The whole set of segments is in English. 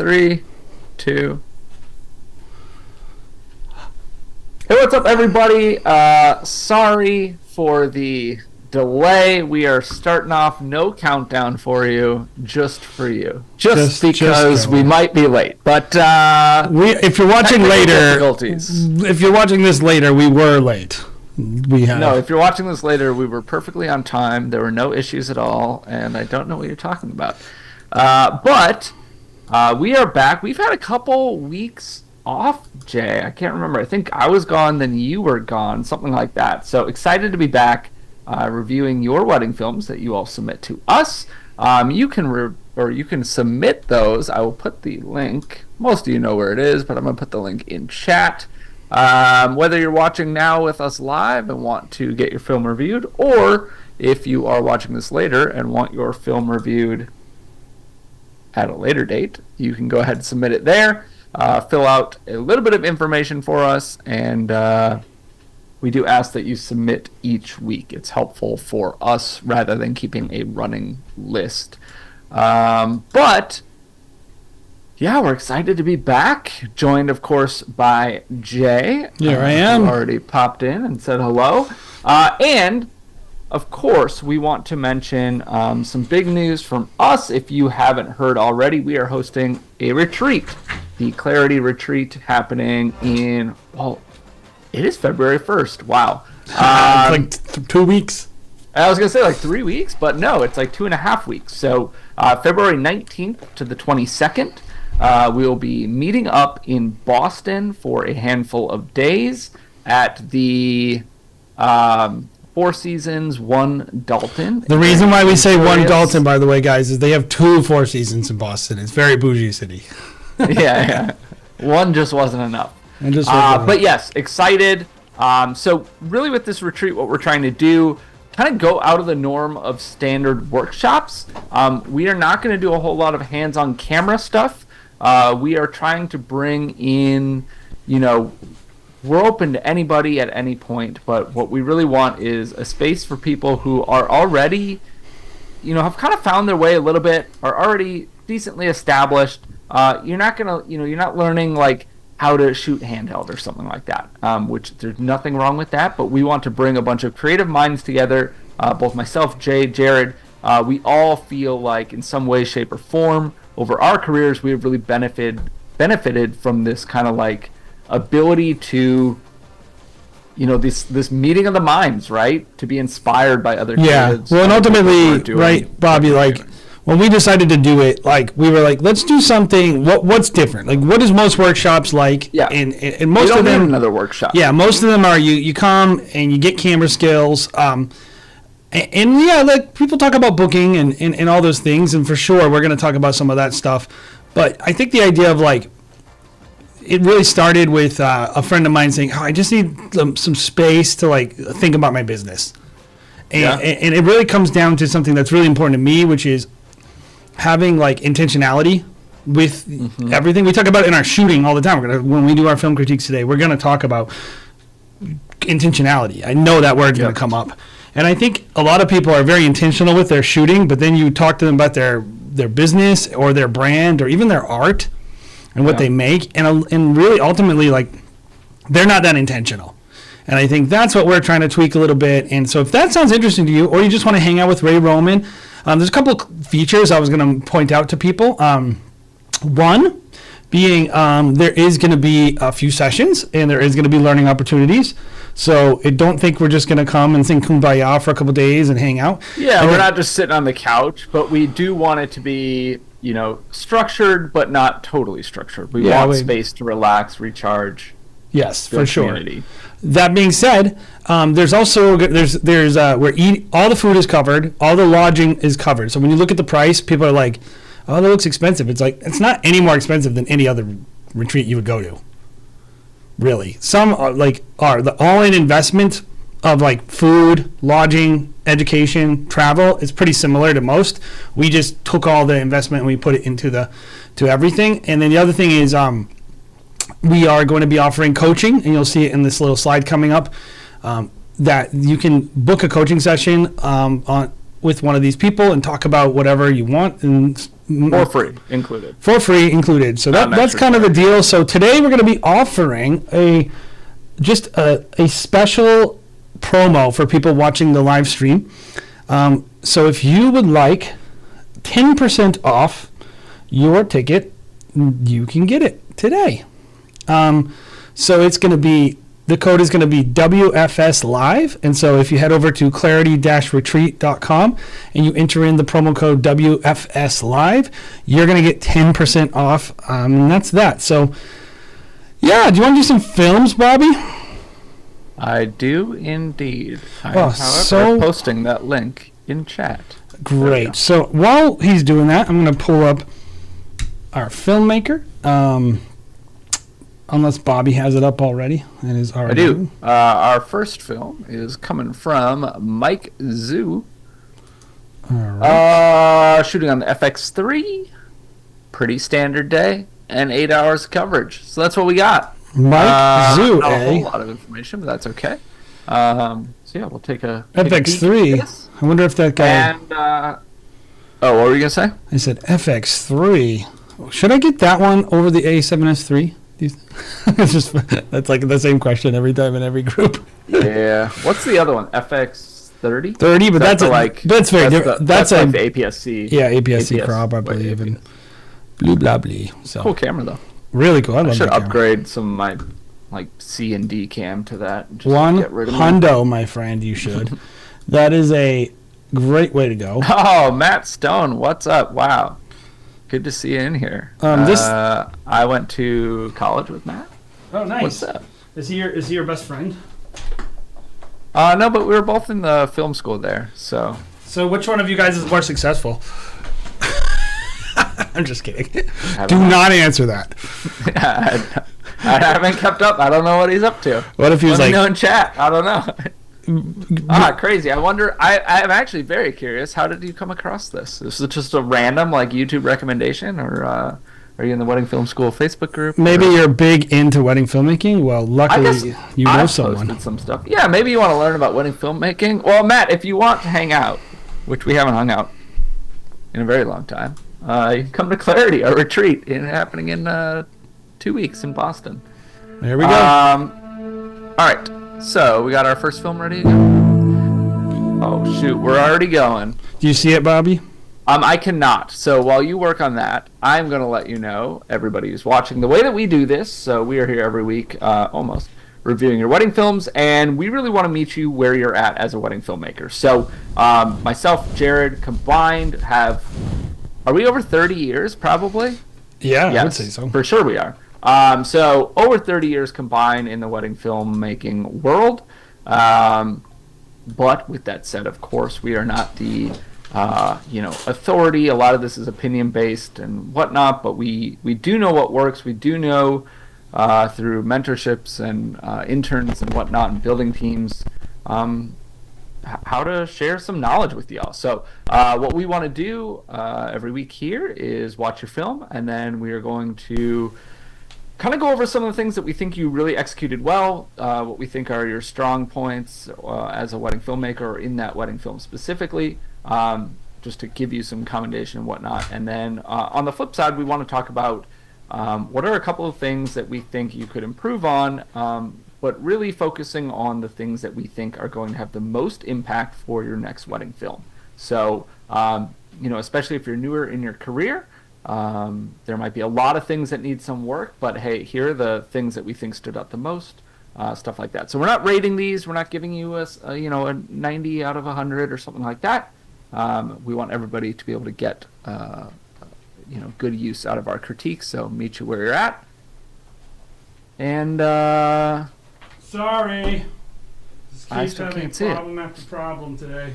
3, 2. Hey, what's up, everybody? Sorry for the delay. We are starting off no countdown for you, just for you. Just because we might be late. But if you're watching later, if you're watching this later, we were late. No, if you're watching this later, we were perfectly on time. There were no issues at all, and I don't know what you're talking about. But we are back. We've had a couple weeks off, Jay. I can't remember. I think I was gone, then you were gone, something like that. So excited to be back reviewing your wedding films that you all submit to us. You can submit those. I will put the link. Most of you know where it is, but I'm going to put the link in chat. Whether you're watching now with us live and want to get your film reviewed, or if you are watching this later and want your film reviewed at a later date, you can go ahead and submit it there. Fill out a little bit of information for us, and we do ask that you submit each week. It's helpful for us rather than keeping a running list. But yeah, we're excited to be back. Joined, of course, by Jay. Here I am. Who already popped in and said hello. And of course, we want to mention some big news from us. If you haven't heard already, we are hosting a retreat. The Clarity Retreat happening in, well, it is February 1st. Wow. Like 2 weeks. I was going to say like 3 weeks, but no, it's like 2.5 weeks. So February 19th to the 22nd, we will be meeting up in Boston for a handful of days at the Four Seasons, One Dalton. The reason why we say One Dalton, by the way, guys, is they have 2 Four Seasons in Boston. It's very bougie city. yeah. One just wasn't enough. But yes, excited. So really with this retreat, what we're trying to do, kind of go out of the norm of standard workshops. We are not going to do a whole lot of hands-on camera stuff. We are trying to bring in, we're open to anybody at any point, but what we really want is a space for people who are already, have kind of found their way a little bit, are already decently established. You're not learning like how to shoot handheld or something like that, which there's nothing wrong with that, but we want to bring a bunch of creative minds together, both myself, Jay, Jared. We all feel like in some way, shape, or form over our careers, we have really benefited from this kind of like ability to, this meeting of the minds, right? To be inspired by other kids. Well, and ultimately, right, Bobby, like when we decided to do it, like we were like, let's do something. What's different? Like, what is most workshops like? Yeah, and most of them another workshop. Yeah, most of them are you come and you get camera skills. And yeah, like people talk about booking and all those things, and for sure we're going to talk about some of that stuff. But I think the idea of like, it really started with a friend of mine saying, I just need some space to like think about my business. And it really comes down to something that's really important to me, which is having like intentionality with everything. We talk about it in our shooting all the time. When we do our film critiques today, we're going to talk about intentionality. I know that word's going to come up. And I think a lot of people are very intentional with their shooting, but then you talk to them about their business or their brand or even their art and what they make, and really ultimately like they're not that intentional. And I think that's what we're trying to tweak a little bit. And so if that sounds interesting to you, or you just want to hang out with Ray Roman, there's a couple features I was going to point out to people. One being there is going to be a few sessions, and there is going to be learning opportunities. So don't think we're just going to come and sing Kumbaya for a couple days and hang out. Yeah, we're not just sitting on the couch, but we do want it to be, structured, but not totally structured. We want space to relax, recharge. Yes, for sure. That being said, there's also where all the food is covered, all the lodging is covered. So when you look at the price, people are like, "Oh, that looks expensive." It's like it's not any more expensive than any other retreat you would go to. Really, some are the all-in investment of like food, lodging, education, travel is pretty similar to most. We just took all the investment and we put it into everything. And then the other thing is we are going to be offering coaching, and you'll see it in this little slide coming up, that you can book a coaching session with one of these people and talk about whatever you want. And For free included. For free included. So that's kind of the deal. So today we're going to be offering a special promo for people watching the live stream. So if you would like 10% off your ticket, you can get it today. So it's going to be, the code is going to be WFS Live. And so if you head over to clarity-retreat.com and you enter in the promo code WFS Live, you're going to get 10% off. And that's that. So, yeah, do you want to do some films, Bobby? I do indeed. However, posting that link in chat. Great. So while he's doing that, I'm going to pull up our filmmaker. Unless Bobby has it up already and is already. I do. Our first film is coming from Mike Zhu. All right. Shooting on the FX3. Pretty standard day and 8 hours of coverage. So that's what we got. Mike Zhu, not a whole lot of information, but that's okay. So yeah, we'll take a FX3. I wonder if that guy. And what were you gonna say? I said FX3. Should I get that one over the A7S3? It's just that's like the same question every time in every group. Yeah. What's the other one? FX30. 30, but that's very different. That's like the APS-C. Yeah, APS-C crop, I believe, and blah blah blah. So cool camera though. Really cool. I should upgrade some of my C and D cam to that. Just One get rid of hundo, my friend. You should. That is a great way to go. Oh, Matt Stone, what's up? Wow. Good to see you in here. I went to college with Matt. Oh, nice. What's up? Is he your best friend? No, but we were both in the film school there. So which one of you guys is more successful? I'm just kidding. Do not answer that. I haven't kept up. I don't know what he's up to. What if he was Let me know in chat. I don't know. Crazy. I wonder. I'm actually very curious. How did you come across this? Is it just a random YouTube recommendation, or are you in the Wedding Film School Facebook group? Maybe you're big into wedding filmmaking. Well, luckily you know someone. Posted some stuff. Yeah, maybe you want to learn about wedding filmmaking. Well, Matt, if you want to hang out, which we haven't hung out in a very long time, you can come to Clarity, our retreat, happening in 2 weeks in Boston. There we go. All right. So, we got our first film ready to go? Oh, shoot. We're already going. Do you see it, Bobby? I cannot. So, while you work on that, I'm going to let you know, everybody who's watching, the way that we do this. So, we are here every week, almost, reviewing your wedding films, and we really want to meet you where you're at as a wedding filmmaker. So, myself, Jared, combined are we over 30 years, probably? Yeah, yes, I would say so. For sure we are. So over 30 years combined in the wedding filmmaking world. But with that said, of course, we are not the authority. A lot of this is opinion based and whatnot. But we do know what works. We do know through mentorships and interns and whatnot and building teams how to share some knowledge with y'all. So what we want to do every week here is watch your film, and then we are going to kind of go over some of the things that we think you really executed well, what we think are your strong points as a wedding filmmaker or in that wedding film specifically, just to give you some commendation and whatnot. And then on the flip side, we want to talk about what are a couple of things that we think you could improve on, but really focusing on the things that we think are going to have the most impact for your next wedding film. So, especially if you're newer in your career, there might be a lot of things that need some work, but hey, here are the things that we think stood out the most, stuff like that. So we're not rating these. We're not giving you a 90 out of 100 or something like that. We want everybody to be able to get, good use out of our critiques. So meet you where you're at. And, sorry. This I keeps still having can't see it. problem after problem today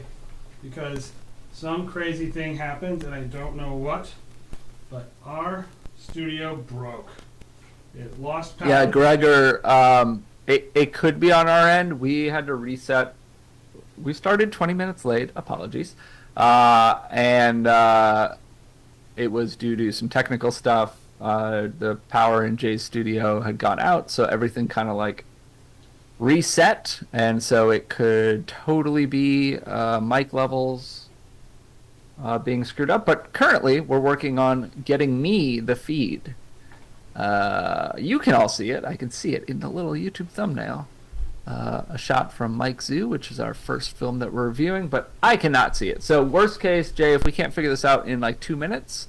because some crazy thing happened and I don't know what, but our studio broke. It lost power. Yeah, Gregor, it could be on our end. We had to reset. We started 20 minutes late. Apologies. And it was due to some technical stuff. The power in Jay's studio had gone out, so everything kind of reset, and so it could totally be mic levels, being screwed up. But currently, we're working on getting me the feed. You can all see it. I can see it in the little YouTube thumbnail. A shot from Mike Zoo, which is our first film that we're reviewing, but I cannot see it. So worst case, Jay, if we can't figure this out in like 2 minutes,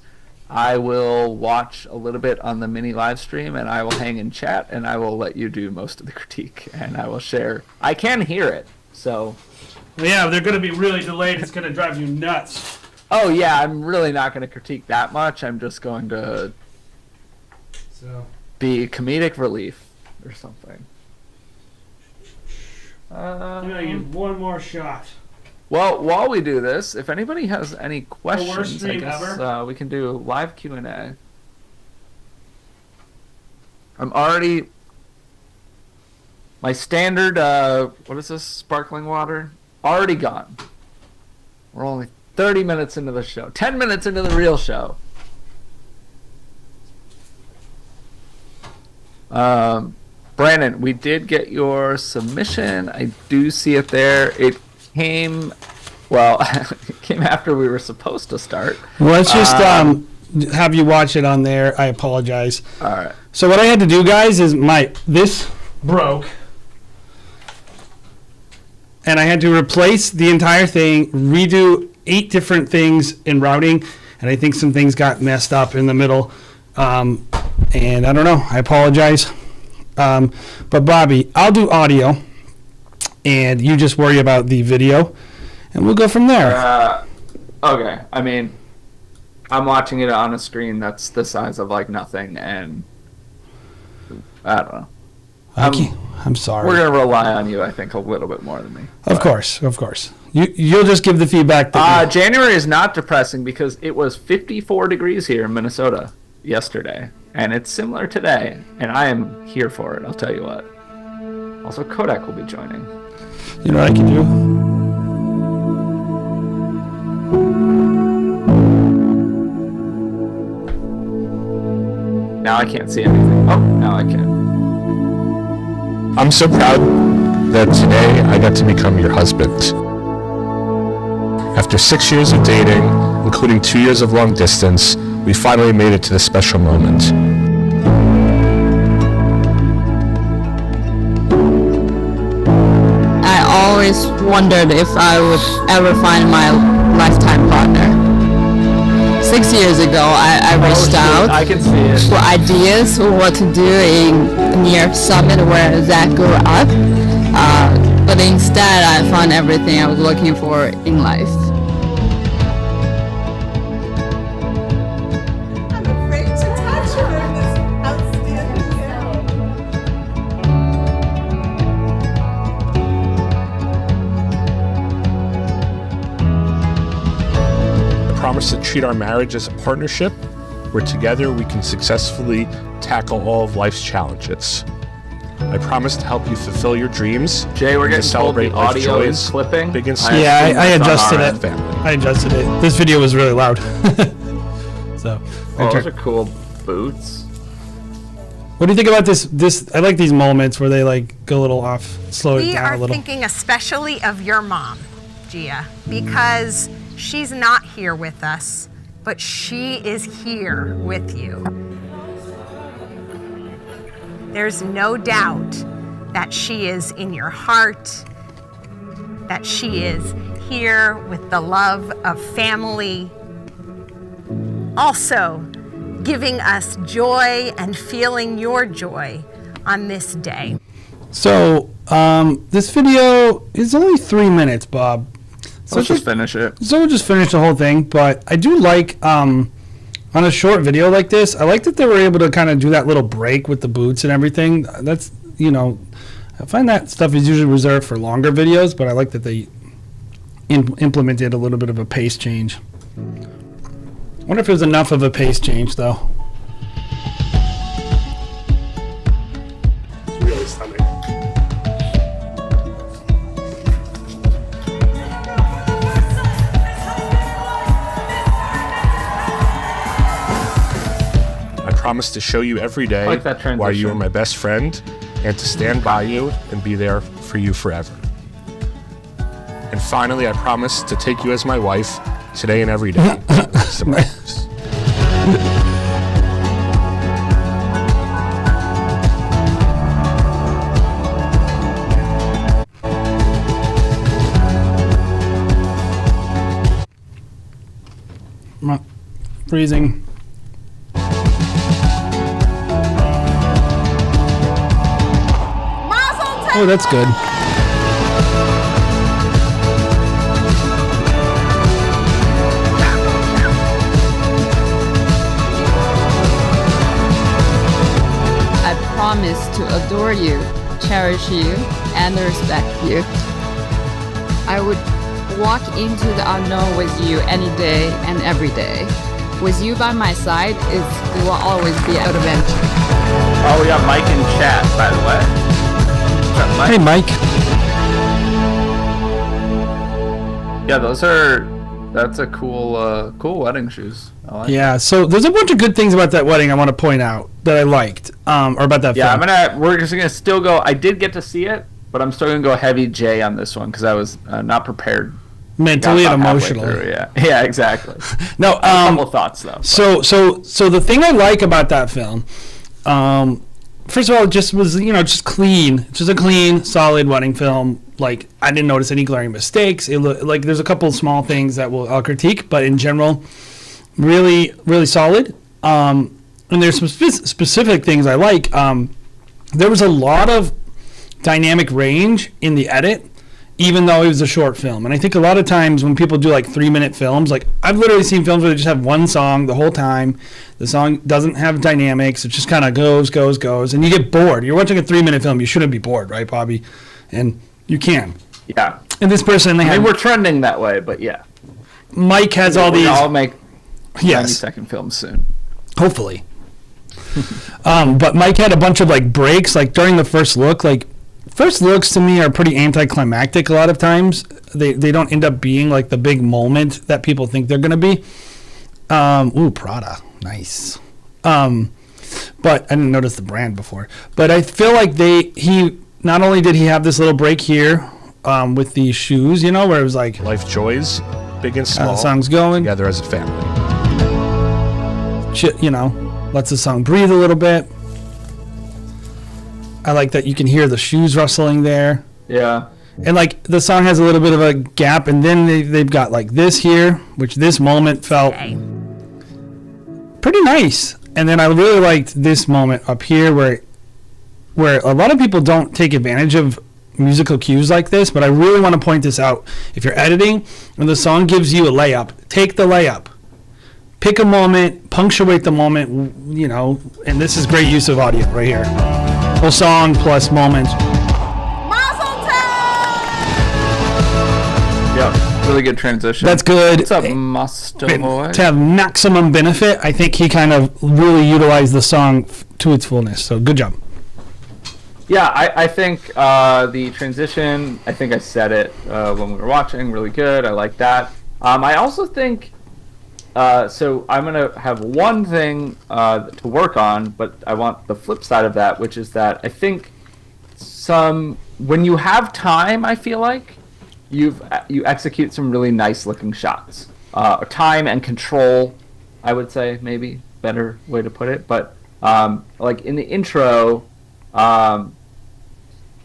I will watch a little bit on the mini live stream, and I will hang in chat, and I will let you do most of the critique, and I will share. I can hear it, so. Yeah, they're going to be really delayed. It's going to drive you nuts. Oh yeah, I'm really not going to critique that much. I'm just going to be comedic relief or something. I'm going to give one more shot. Well, while we do this, if anybody has any questions, worst stream ever? We can do live Q&A. I'm already... My standard, what is this, sparkling water? Already gone. We're only 30 minutes into the show. 10 minutes into the real show. Brandon, we did get your submission. I do see it there. It came, well, it came after we were supposed to start. Let's just have you watch it on there. I apologize. All right. So what I had to do, guys, is this broke. And I had to replace the entire thing, redo 8 different things in routing, and I think some things got messed up in the middle. And I don't know. I apologize. But Bobby, I'll do audio, and you just worry about the video, and we'll go from there. Okay. I mean, I'm watching it on a screen that's the size of like nothing, and I don't know. I'm sorry. We're gonna rely on you, I think, a little bit more than me. Of course. You'll just give the feedback. January is not depressing because it was 54 degrees here in Minnesota yesterday, and it's similar today, and I am here for it. I'll tell you what. Also, Kodak will be joining. You know what I can do? Now I can't see anything. Oh, now I can. I'm so proud that today I got to become your husband. After 6 years of dating, including 2 years of long distance, we finally made it to this special moment. I always wondered if I would ever find my lifetime partner. 6 years ago, I reached out I can see it. for ideas for what to do near Summit where Zach grew up. But instead, I found everything I was looking for in life. I'm afraid to touch her in this outstanding I promise to treat our marriage as a partnership where together we can successfully tackle all of life's challenges. I promise to help you fulfill your dreams. Jay, we're and to getting told the celebrate life's audio is joys, clipping. big and small. Yeah, I adjusted Alright. it. Family. I adjusted it. This video was really loud. So, Oh, those are cool boots. what do you think about this? I like these moments where they like go a little off, slow it We down a are little. thinking especially of your mom, Gia, because she's not here with us, but she is here with you. There's no doubt that she is in your heart, that she is here with the love of family, also giving us joy and feeling your joy on this day. So, this video is only 3 minutes, Bob. Let's just finish it. So we'll just finish the whole thing, but I do like, on a short video like this, I like that they were able to kind of do that little break with the boots and everything. That's, I find that stuff is usually reserved for longer videos, but I like that they implemented a little bit of a pace change. I wonder if it was enough of a pace change, though. It's really stunning. I promise to show you every day I like that why you are transition. my best friend and to stand by you and be there for you forever. And finally, I promise to take you as my wife today and every day. Rest of our lives. Freezing. Oh, that's good. I promise to adore you, cherish you, and respect you. I would walk into the unknown with you any day and every day. With you by my side, it will always be an adventure. Oh, we got Mike in chat, by the way. What's up, Mike? Hey, Mike. Yeah, that's a cool wedding shoes. I like Yeah, so there's a bunch of good things about that wedding I want to point out that I liked, or about that Yeah, film. we're just gonna still go. I did get to see it, but I'm still gonna go heavy J on this one because I was not prepared. Mentally Got and about halfway emotionally. through, yeah, exactly. No, A couple thoughts though. So the thing I like about that film, first of all, it just was, just clean. It's just a clean, solid wedding film. Like, I didn't notice any glaring mistakes. Like, there's a couple small things that I'll critique, but in general, really, really solid. And there's some specific things I like. There was a lot of dynamic range in the edit, even though it was a short film. And I think a lot of times when people do like 3-minute films, like I've literally seen films where they just have one song the whole time. The song doesn't have dynamics. It just kind of goes, and you get bored. You're watching a 3-minute film. You shouldn't be bored, right, Bobby? And you can. Yeah. And this person, I mean, we're trending that way, but yeah. Mike has all these. I'll make 90 90-second films soon. Hopefully. But Mike had a bunch of like breaks, like during the first look. Like, first looks to me are pretty anticlimactic a lot of times. They don't end up being like the big moment that people think they're gonna be. Ooh, Prada, nice. But I didn't notice the brand before. But I feel like he not only did he have this little break here with the shoes, where it was like Life joys, big and small, the song's going together as a family. Lets the song breathe a little bit. I like that you can hear the shoes rustling there. Yeah. And like the song has a little bit of a gap, and then they've got like this here, which this moment felt pretty nice. And then I really liked this moment up here where a lot of people don't take advantage of musical cues like this, but I really want to point this out. If you're editing and the song gives you a layup, take the layup. Pick a moment, punctuate the moment, and this is great use of audio right here. Whole song plus moment. Yeah, really good transition. That's good. What's up, Mustovoy? To have maximum benefit, I think he kind of really utilized the song to its fullness. So good job. Yeah, I think the transition, I think I said it when we were watching, really good. I like that. I also think, so I'm going to have one thing to work on, but I want the flip side of that, which is that I think when you have time, I feel like, you execute some really nice looking shots. Time and control, I would say, maybe, better way to put it. But like in the intro,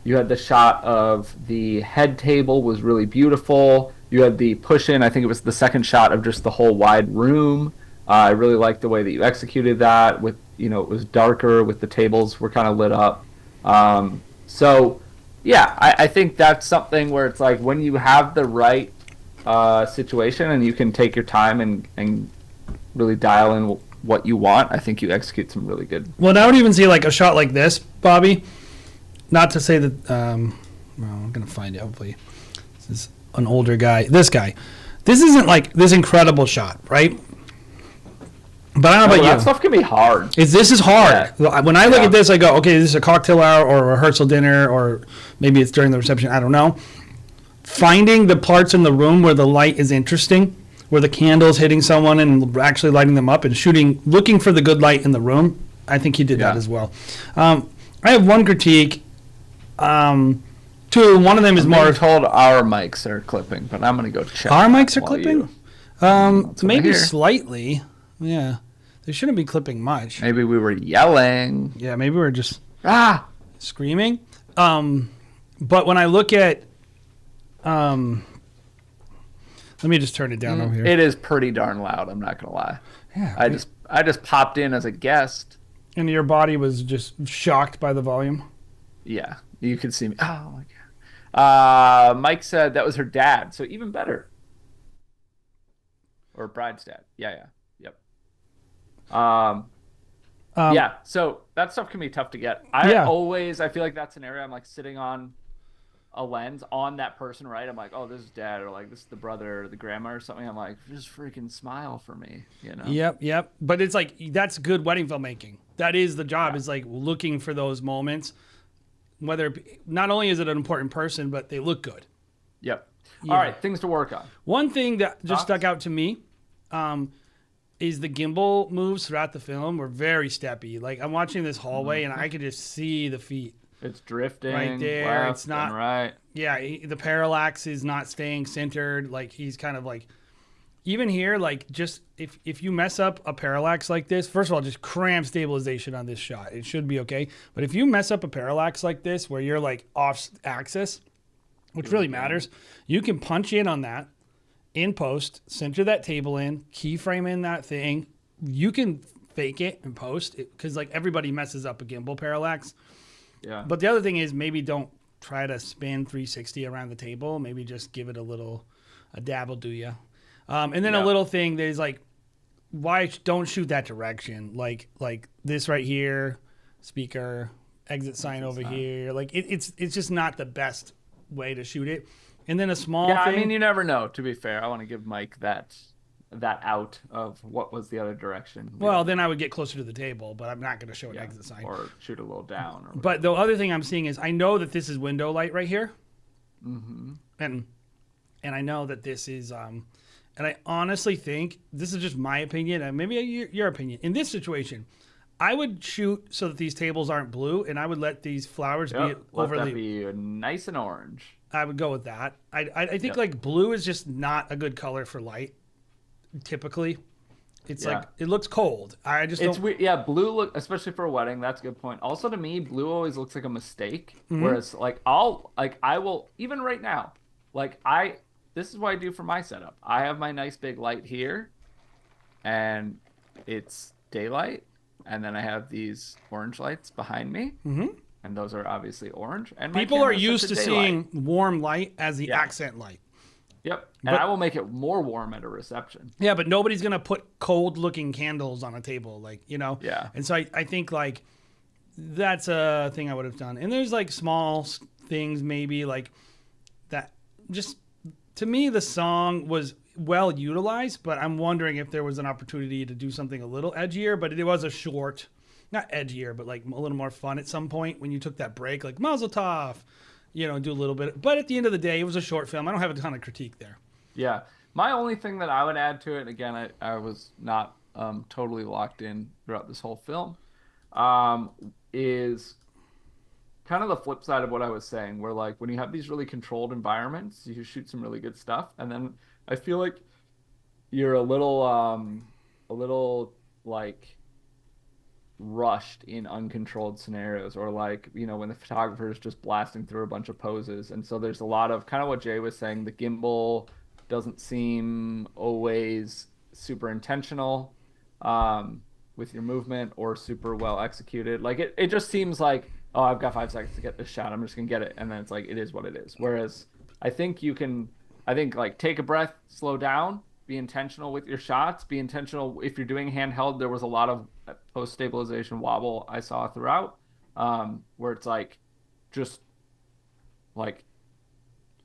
you had the shot of the head table was really beautiful. You had the push-in, I think it was the second shot of just the whole wide room. I really liked the way that you executed that with, it was darker with the tables were kind of lit up. So, yeah, I think that's something where it's like when you have the right situation and you can take your time and really dial in what you want, I think you execute some really good. Well, and I would even see like a shot like this, Bobby. Not to say that, I'm going to find it, hopefully. This is an older guy. This guy. This isn't like this incredible shot, right? But I don't know about you. That stuff can be hard. This is hard. Yeah. When I look at this, I go, okay, this is a cocktail hour or a rehearsal dinner, or maybe it's during the reception. I don't know. Finding the parts in the room where the light is interesting, where the candle's hitting someone and actually lighting them up and looking for the good light in the room, I think he did that as well. I have one critique. Two, one of them is more told our mics are clipping, but I'm going to go check. Our mics are clipping? Maybe hear. slightly. Yeah. They shouldn't be clipping much. Maybe we were yelling. Yeah, maybe we're just Ah! screaming. But when I look at, let me just turn it down over here. It is pretty darn loud, I'm not gonna lie. Yeah. I just popped in as a guest. And your body was just shocked by the volume. Yeah, you could see me. Oh my god. Mike said that was her dad, so even better. Or bride's dad. Yeah. Yep. Yeah, so that stuff can be tough to get. I feel like that's an area I'm like sitting on a lens on that person, right? I'm like, oh, this is dad, or like this is the brother or the grandma or something. I'm like, just freaking smile for me, you know? Yep. But it's like, that's good wedding filmmaking. That is the job, is like looking for those moments. Whether, not only is it an important person, but they look good. Yep. All right, things to work on. One thing that just stuck out to me is the gimbal moves throughout the film were very steppy. Like, I'm watching this hallway and I could just see the feet. It's drifting right there. left It's not and right. Yeah, the parallax is not staying centered. Like, he's kind of like, even here, like, just if you mess up a parallax like this, first of all, just cram stabilization on this shot. It should be okay. But if you mess up a parallax like this, where you're like off axis, which really matters, you can punch in on that in post, center that table in, keyframe in that thing. You can fake it in post, because like everybody messes up a gimbal parallax. Yeah. But the other thing is, maybe don't try to spin 360 around the table. Maybe just give it a dab will do ya. And then a little thing, there's like, why don't shoot that direction? Like this right here, speaker, exit sign over here. Like it's just not the best way to shoot it. And then a small thing. I mean, you never know, to be fair. I want to give Mike that out of what was the other direction. Well, then I would get closer to the table, but I'm not going to show an exit sign. Or shoot a little down. But the other thing I'm seeing is, I know that this is window light right here. Mm-hmm. And I know that this is, and I honestly think, this is just my opinion, and maybe your opinion. In this situation, I would shoot so that these tables aren't blue, and I would let these flowers be overly... Let that be nice and orange. I would go with that. I think like blue is just not a good color for light. Typically, it's like, it looks cold. I just it's weird. Yeah, blue look, especially for a wedding. That's a good point. Also, to me, blue always looks like a mistake. Whereas, like, I will even right now, like this is what I do for my setup. I have my nice big light here, and it's daylight, and then I have these orange lights behind me. Mm-hmm. And those are obviously orange. And people are used to seeing warm light as the accent light. Yep. And I will make it more warm at a reception. Yeah, but nobody's going to put cold-looking candles on a table, like, you know? Yeah. And so I think, like, that's a thing I would have done. And there's, like, small things maybe, like, that just, to me, the song was well utilized, but I'm wondering if there was an opportunity to do something a little edgier, but it was a short, not edgier, but, like, a little more fun at some point when you took that break, like, Mazel Tov. You know, do a little bit. But at the end of the day, it was a short film. I don't have a ton of critique there. Yeah. My only thing that I would add to it, again, I was not totally locked in throughout this whole film, is kind of the flip side of what I was saying, where, like, when you have these really controlled environments, you shoot some really good stuff. And then I feel like you're a little like, rushed in uncontrolled scenarios, or like, you know, when the photographer is just blasting through a bunch of poses. And so there's a lot of kind of what Jay was saying, the gimbal doesn't seem always super intentional with your movement, or super well executed. Like it just seems like, oh, I've got 5 seconds to get this shot, I'm just gonna get it, and then it's like, it is what it is. Whereas I think like, take a breath, slow down, be intentional with your shots, be intentional. If you're doing handheld, there was a lot of post-stabilization wobble I saw throughout, where it's like, just like,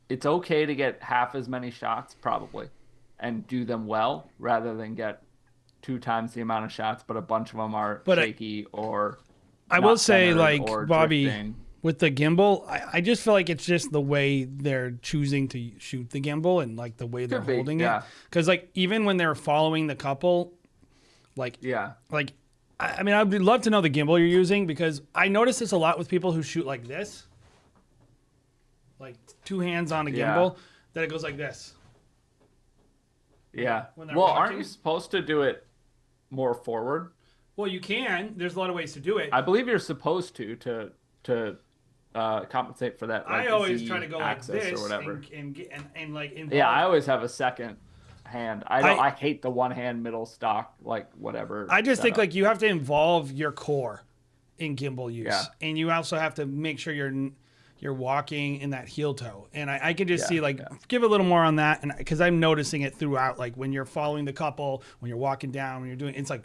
it's okay to get half as many shots probably and do them well, rather than get 2 times the amount of shots, but a bunch of them are shaky or I will say, like, Bobby, drifting. With the gimbal, I just feel like it's just the way they're choosing to shoot the gimbal, and like the way they're holding it. Because like, even when they're following the couple, like, like, I mean, I'd love to know the gimbal you're using, because I notice this a lot with people who shoot like this, like 2 hands on a gimbal, that it goes like this. Yeah. when they're Well, aren't walking. you supposed to do it more forward? Well, you can. There's a lot of ways to do it. I believe you're supposed to compensate for that. Like, I always Z try to go like axis this or whatever. and like involve. Yeah, I always have a second hand. I hate the one hand middle stock, like whatever. I just think setup. like you have to involve your core in gimbal use, Yeah. and you also have to make sure you're walking in that heel toe. And I can just see like give a little more on that, and because I'm noticing it throughout, like when you're following the couple, when you're walking down, when you're doing, it's like.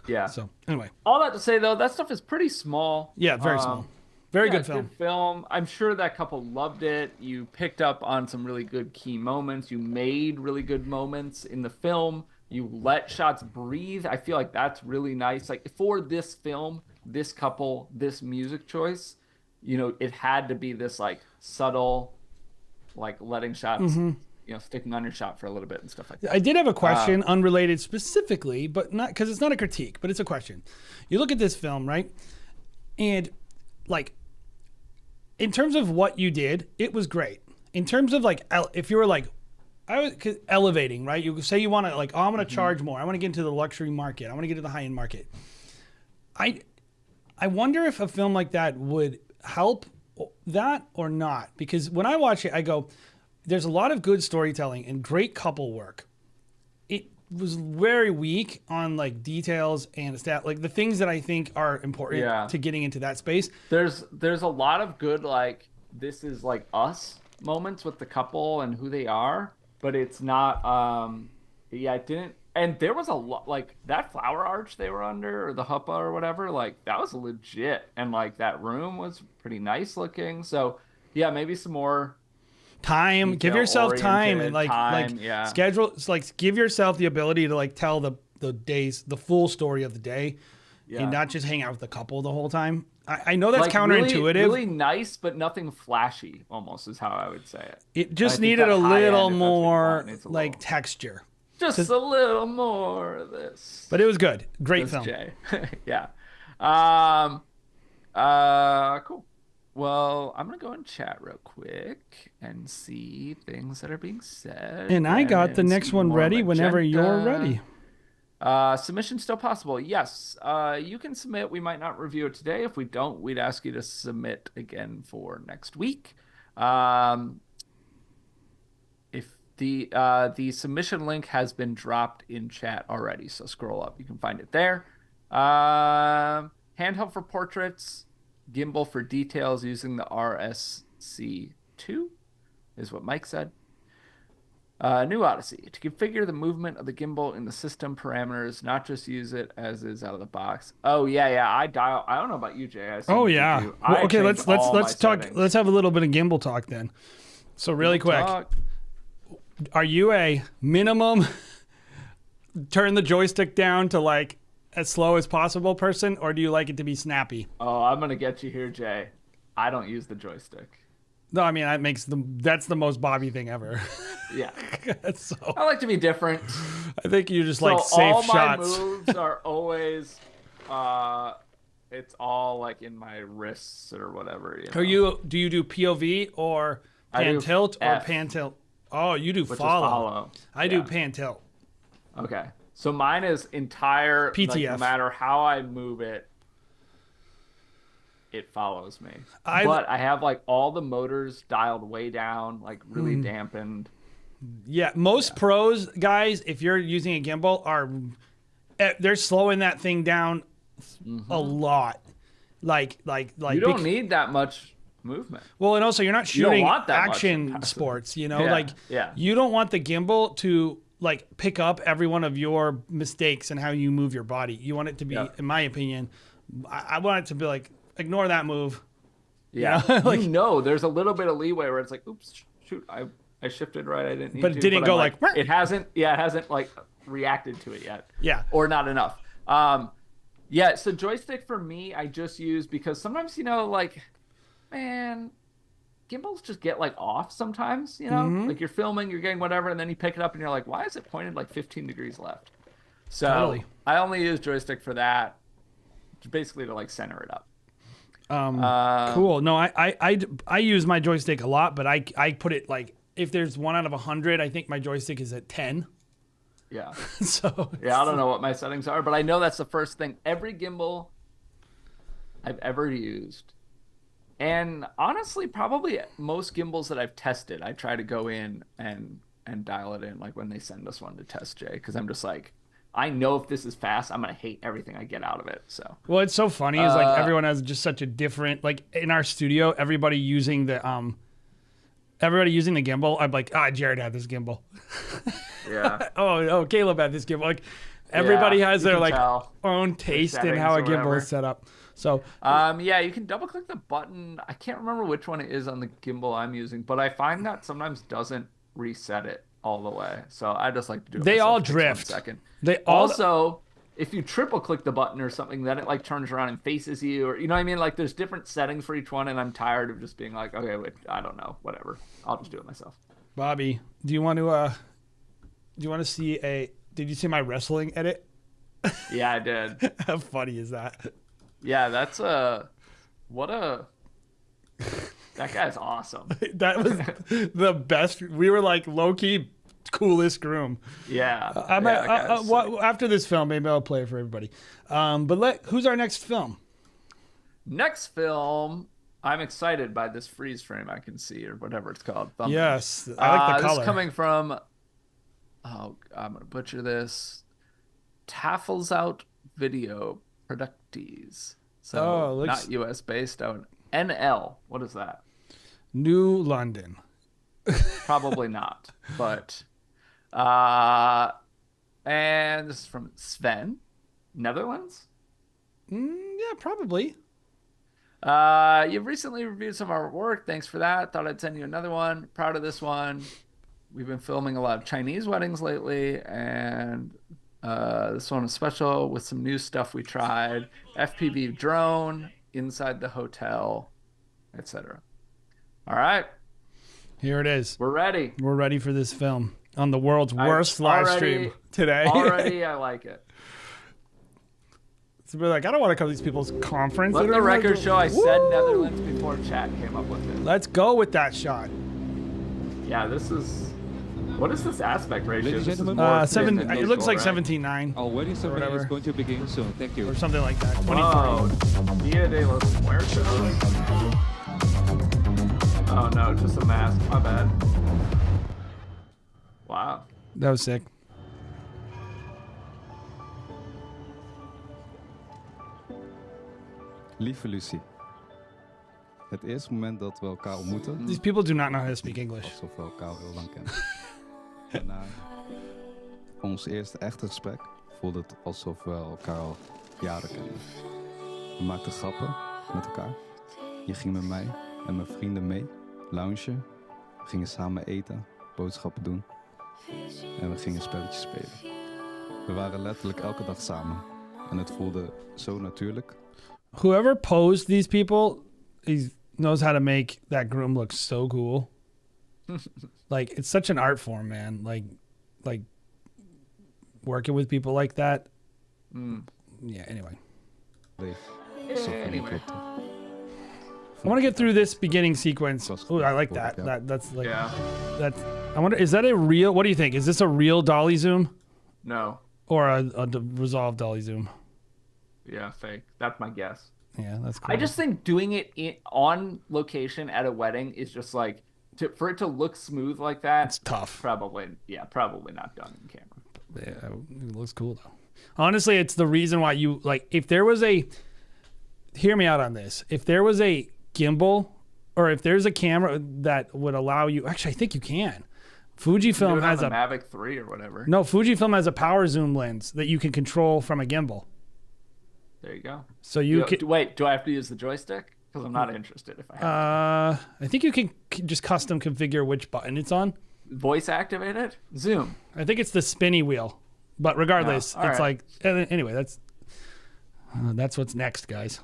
Yeah. So anyway, all that to say though, that stuff is pretty small. yeah, very small, very good film. Good film. I'm sure that couple loved it. You picked up on some really good key moments. You made really good moments in the film. You let shots breathe. I feel like that's really nice. Like for this film, this couple, this music choice, you know, it had to be this like subtle, like letting shots, you know, sticking on your shot for a little bit and stuff like that. I did have a question unrelated specifically, but not because it's not a critique, but it's a question. You look at this film, right? And like, in terms of what you did, it was great. In terms of like, if you were like, elevating, right? You say you want to like, oh, I'm going to charge more. I want to get into the luxury market. I want to get into the high end market. I wonder if a film like that would help that or not, because when I watch it, I go, there's a lot of good storytelling and great couple work. It was very weak on like details and like the things that I think are important to getting into that space. There's a lot of good like this is like us moments with the couple and who they are, but it's not it didn't. And there was a lot like that flower arch they were under, or the huppah or whatever, like that was legit, and like that room was pretty nice looking. So yeah, maybe some more time. Give yourself time and like schedule. It's like give yourself the ability to like tell the full story of the day, and not just hang out with the couple the whole time. I know that's like counterintuitive. Really nice, but nothing flashy. Almost is how I would say it. It just needed a little more like texture. Just a little more of this. But it was good. Great film. Jay. Yeah. Cool. Well, I'm going to go and chat real quick and see things that are being said. And I got the next one ready whenever you're ready. Submission still possible. Yes. You can submit. We might not review it today. If we don't, we'd ask you to submit again for next week. If the submission link has been dropped in chat already, so scroll up. You can find it there. Handheld for portraits, gimbal for details using the RSC2 is what Mike said. New Odyssey. To configure the movement of the gimbal in the system parameters, not just use it as is out of the box. Oh yeah. I don't know about you, Jay. Oh yeah. Well, okay, let's talk. Settings. Let's have a little bit of gimbal talk then. So really quick. Are you a minimum turn the joystick down to like as slow as possible person, or do you like it to be snappy? Oh, I'm gonna get you here, Jay. I don't use the joystick. No, I mean that's the most Bobby thing ever. Yeah. So I like to be different. I think you just like safe all shots. My moves are always it's all like in my wrists or whatever. Do you do POV or pan tilt or pan tilt? Oh, you do follow. I do pan tilt. Okay. So mine is entire PTF. Like, no matter how I move it, it follows me. But I have like all the motors dialed way down, like really dampened. Yeah, most pros guys, if you're using a gimbal, they're slowing that thing down a lot. Like you don't need that much movement. Well, and also you're not shooting action sports, you know, you don't want the gimbal to like pick up every one of your mistakes and how you move your body. You want it to be, in my opinion, I want it to be like, ignore that move. Yeah. You know? Like, there's a little bit of leeway where it's like, oops, shoot, I shifted right. I didn't need to. But it didn't go like it hasn't like reacted to it yet. Yeah. Or not enough. So joystick for me, I just use because sometimes, like, man, gimbals just get like off sometimes, like you're filming, you're getting whatever, and then you pick it up and you're like, why is it pointed like 15 degrees left? So totally. I only use joystick for that, basically to like center it up. Cool. No, I use my joystick a lot, but I put it like, if there's 1 out of 100, I think my joystick is at 10. Yeah. So Yeah, I don't know what my settings are, but I know that's the first thing. Every gimbal I've ever used, and honestly, probably most gimbals that I've tested, I try to go in and dial it in, like when they send us one to test, Jay, because I'm just like, I know if this is fast, I'm gonna hate everything I get out of it. So, well, it's so funny is like everyone has just such a different, like in our studio, everybody using the gimbal. I'm like, Jared had this gimbal. yeah. oh, Caleb had this gimbal. Like everybody has you their can like tell own taste in settings how a or gimbal whatever. is set up. So, yeah, you can double click the button. I can't remember which one it is on the gimbal I'm using, but I find that sometimes doesn't reset it all the way. So I just like to do it. They myself. all It takes 1 drift. second. They all Also, if you triple click the button or something, then it like turns around and faces you, or you know what I mean? Like there's different settings for each one, and I'm tired of just being like, okay, wait, I don't know, whatever. I'll just do it myself. Bobby, do you want to see did you see my wrestling edit? Yeah, I did. How funny is that? Yeah, that's that guy's awesome. That was the best. We were like low key coolest groom. Yeah. After this film, maybe I'll play it for everybody. But who's our next film? Next film, I'm excited by this freeze frame I can see, or whatever it's called. Thumbnail. Yes, I like the This color. is coming from, I'm going to butcher this, Taffles Out Video Producties. So not US based, out NL. What is that? New London. Probably not. But, and this is from Sven, Netherlands. Yeah, probably. You've recently reviewed some of our work. Thanks for that. Thought I'd send you another one. Proud of this one. We've been filming a lot of Chinese weddings lately, and this one is special with some new stuff we tried. FPV drone inside the hotel, etc. All right. Here it is. We're ready. We're ready for this film on the world's worst live stream today. Already, I like it. So we're like, I don't want to come to these people's conference. Let the record show I said Netherlands before chat came up with it. Let's go with that shot. Yeah, this is... What is this aspect ratio? Ladies This is and more Seven. thin than It looks like usual, right? 17:9 Our wedding ceremony whatever. is going to begin soon. Thank you. or something like that. 23. Whoa. Dia de los Muertos. Oh no, just a mask. My bad. Wow. That was sick. Lieve Lucie, het eerste moment dat we elkaar ontmoeten, These people do not know how to speak English. alsof we elkaar al heel lang kennen. Daarna, ons eerste echte gesprek, voelde het alsof we elkaar al jaren kennen. We maakten grappen met elkaar. Je ging met mij en mijn vrienden mee, loungen. We gingen samen eten, boodschappen doen en we gingen spelletjes spelen. We waren letterlijk elke dag samen en het voelde zo natuurlijk. Whoever posed these people, he knows how to make that groom look so cool. Like it's such an art form, man. Like working with people like that. Yeah. Anyway, Alsof we niet klopten. I want to get through this beginning sequence. Oh, I like that. That's like that's. I wonder, is that a real? What do you think? Is this a real dolly zoom No. or a resolved dolly zoom? Yeah, fake. That's my guess. Yeah, that's cool. I just think doing it on location at a wedding is just like for it to look smooth like that. It's tough. Probably not done in camera. Yeah, it looks cool though. Honestly, it's the reason why you like. If there was a, hear me out on this. If there was a gimbal, or if there's a camera that would allow you, actually, I think you can. Fujifilm has a Mavic 3 or whatever. No, Fujifilm has a power zoom lens that you can control from a gimbal. There you go. So you can. Wait, do I have to use the joystick? Because I'm not interested if I have I think you can just custom configure which button it's on. voice activated. Zoom. I think it's the spinny wheel, but regardless, Oh, all it's right. like anyway. That's what's next, guys.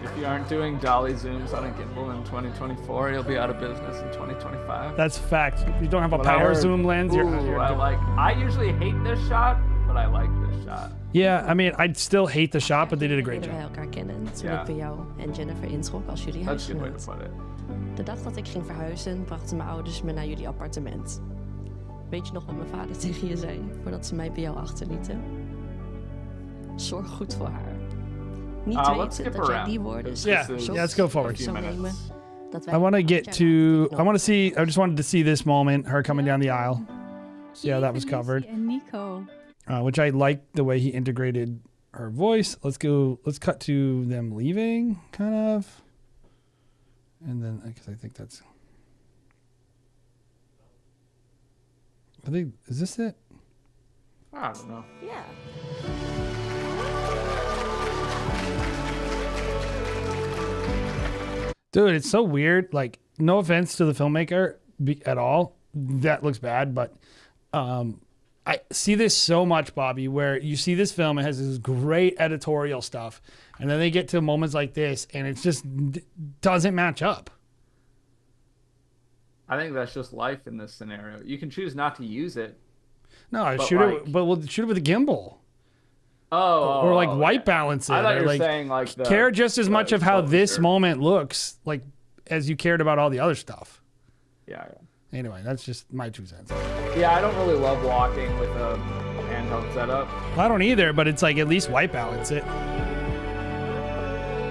If you aren't doing dolly zooms on a gimbal in 2024, you'll be out of business in 2025. That's fact. If you don't have a What I power heard. zoom lens, Ooh, I usually hate this shot, but I like this shot. yeah. I mean, I'd still hate the shot, but they did a great Wij job. elkaar kennen toen Ja. ik bij jou en Jennifer inschonk als jullie That's a good way huisgenoot. to put it. De dag dat ik ging verhuizen, brachten mijn ouders me naar jullie appartement. Weet je nog wat mijn vader tegen je zei voordat ze mij bij jou achterlieten? Zorg goed voor haar. Niet let's weten skip dat jij around. die woorden Yeah, This is let's go forward. a few zo minutes. nemen. Dat wij I want to get jij to. laten I want to see. I just wanted to see this moment, her coming down the aisle. See how that was covered. And Nico. Which I liked the way he integrated her voice. Let's go. Let's cut to them leaving, kind of. And then, because I think that's. I think is this it? I don't know. Yeah. Dude, it's so weird. Like, no offense to the filmmaker at all. That looks bad, but I see this so much, Bobby, where you see this film, it has this great editorial stuff, and then they get to moments like this, and it just doesn't match up. I think that's just life in this scenario. You can choose not to use it. No, But shoot like- it, but we'll shoot it with a gimbal, Oh, or like oh, white yeah. balance it, I thought or you were like saying like the care just as much of how exposure. this moment looks, like as you cared about all the other stuff. Yeah, Anyway, that's just my 2 cents. yeah. I don't really love walking with a handheld setup. I don't either, but it's like at least white balance it.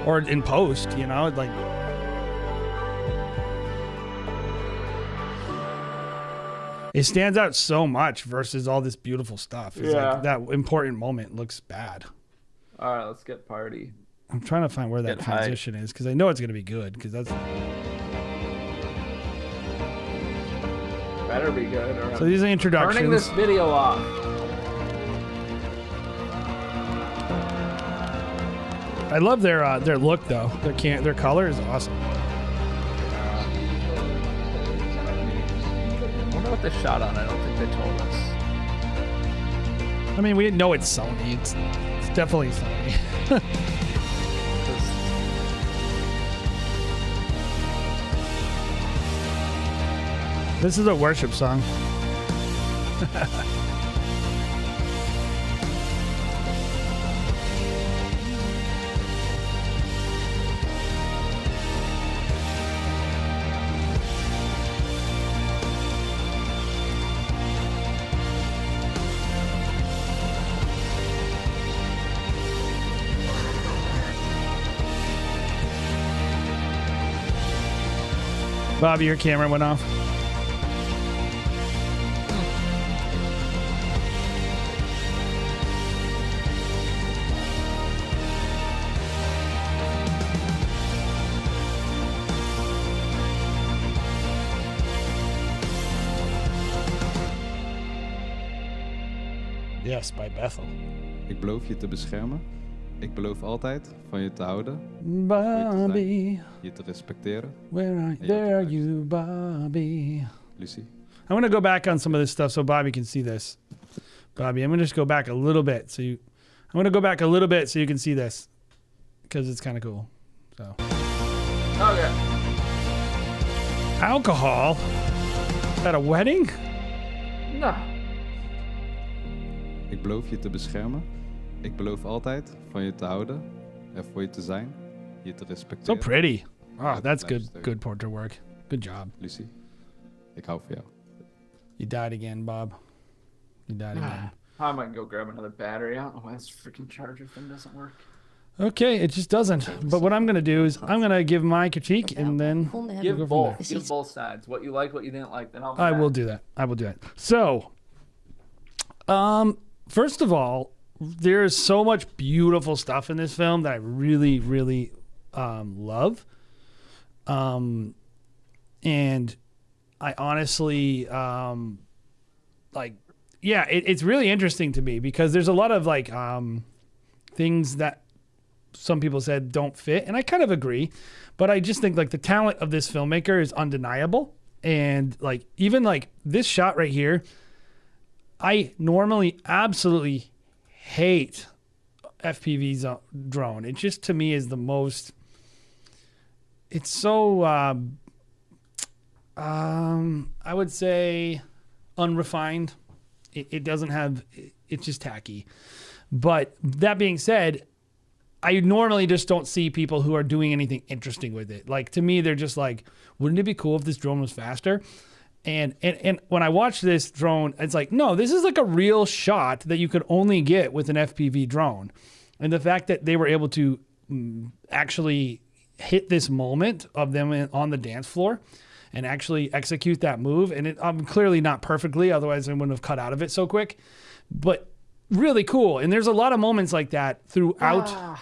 Or in post, you know, like it stands out so much versus all this beautiful stuff. It's Yeah. like that important moment looks bad. All right, let's get party. I'm trying to find where that Get hype. transition is because I know it's going to be good because that's Better be good. Or so. These are I'm introductions. turning this video off. I love their look though. Their color is awesome. I wonder what they shot on. I don't think they told us. I mean, we didn't know it's Sony. It's definitely Sony. This is a worship song. Bobby, your camera went off. Yes, by Bethel. Ik beloof je te beschermen. Ik beloof altijd van je te houden, Bobby, je te respecteren. where are there are you, Bobby? Lucie, I'm gonna go back on some of this stuff so Bobby can see this. Bobby, I'm gonna just go back a little bit so you. I'm gonna go back a little bit so you can see this because it's kind of cool. So Okay. alcohol at a wedding? No. ik beloof je te beschermen. Ik beloof altijd van je te houden, er voor je te zijn, je te So respecteren. pretty. Oh, Ja, that's blijf good. steunen. Good portrait work. Good job. Lucie, ik hou van jou. You died again, Bob. You died again. I might go grab another battery. I don't know why this freaking charger thing doesn't work. Okay, it just doesn't. But what I'm gonna do is I'm gonna give my critique and then Vonden hebben Give from both. there. Give Precies. both sides. What you like, what you didn't like. Then I'll. Be I back. will do that. I will do that. So, first of all, there is so much beautiful stuff in this film that I really, really love. And I honestly it's really interesting to me because there's a lot of like things that some people said don't fit, and I kind of agree, but I just think like the talent of this filmmaker is undeniable. And like even like this shot right here, I normally absolutely hate FPV's drone. It just to me is the most. It's so I would say unrefined. It doesn't have. It's just tacky. But that being said, I normally just don't see people who are doing anything interesting with it. Like to me, they're just like, wouldn't it be cool if this drone was faster? And when I watched this drone, it's like, no, this is like a real shot that you could only get with an FPV drone. And the fact that they were able to actually hit this moment of them on the dance floor and actually execute that move. And clearly not perfectly, otherwise I wouldn't have cut out of it so quick, but really cool. And there's a lot of moments like that throughout.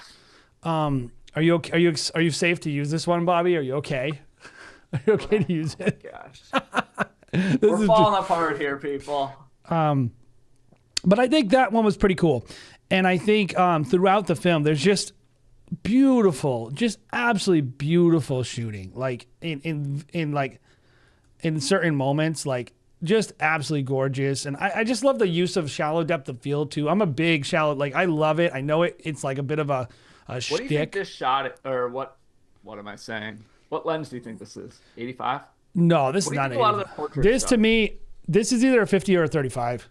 Are you okay? Are you safe to use this one, Bobby? Are you okay? Are you okay to use it? Gosh. We're falling apart here, people. But I think that one was pretty cool. And I think throughout the film, there's just beautiful, just absolutely beautiful shooting. Like in certain moments, like just absolutely gorgeous. And I just love the use of shallow depth of field too. I'm a big shallow, like I love it. I know it's like a bit of a shtick. What do you think this shot, or what am I saying? What lens do you think this is? 85? No, this is not 85. This to me, this is either a 50 or a 35.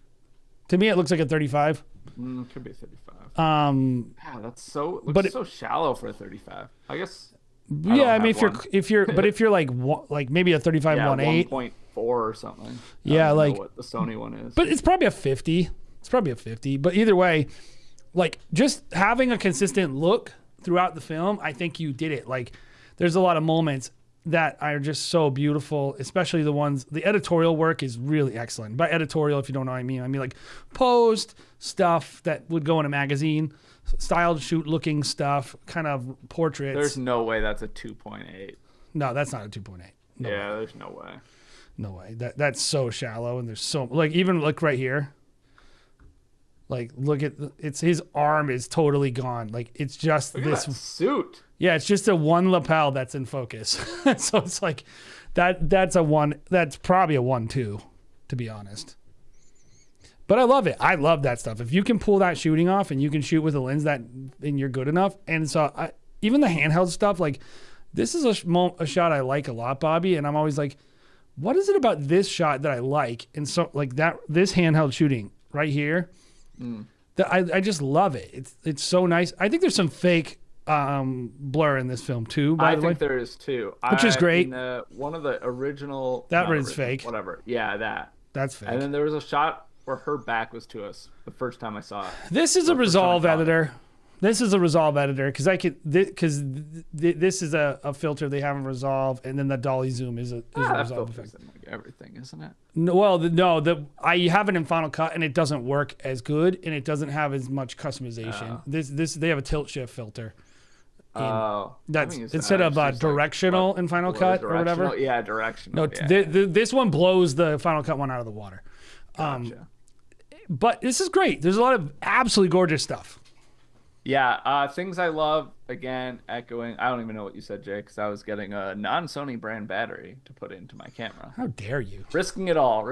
To me, it looks like a 35. Could be a 35. Yeah, that's so. It looks so shallow for a 35. I guess. Yeah, I mean, if you're like maybe a 35 1.8, 1.4 or something. Yeah, like know what the Sony one is. But it's probably a 50. It's probably a 50. But either way, like just having a consistent look throughout the film, I think you did it. Like, there's a lot of moments that are just so beautiful, especially the editorial work is really excellent. By editorial, if you don't know what I mean like post stuff that would go in a magazine, styled shoot looking stuff, kind of portraits. There's no way that's a 2.8. No, that's not a 2.8. No way. There's no way. No way. That's so shallow, and there's so, like, even look right here. Like, look at his arm is totally gone. Like, it's just look at that suit. Yeah, it's just a one lapel that's in focus. So it's like that's probably a 1.2, to be honest. But I love it. I love that stuff. If you can pull that shooting off and you can shoot with a lens and you're good enough. And so even the handheld stuff, like, this is a shot I like a lot, Bobby. And I'm always like, what is it about this shot that I like? And so, like, this handheld shooting right here, that I just love it. It's so nice. I think there's some fake blur in this film too, by the way. I think there is too. Which is great. One of the original... That one is fake. Whatever. Yeah, that's fake. And then there was a shot where her back was to us the first time I saw it. This is a resolve editor. This is a resolve editor because this is a filter they haven't resolved, and then the dolly zoom is a resolve effect. In like everything, isn't it? No, well, I have it in Final Cut, and it doesn't work as good, and it doesn't have as much customization. They have a tilt shift filter. That's instead of directional in Final Cut or whatever. Yeah, directional. No, this one blows the Final Cut one out of the water. Gotcha. But this is great. There's a lot of absolutely gorgeous stuff. Yeah, things I love, again, echoing, I don't even know what you said, Jay, because I was getting a non-Sony brand battery to put into my camera. How dare you? Risking it all.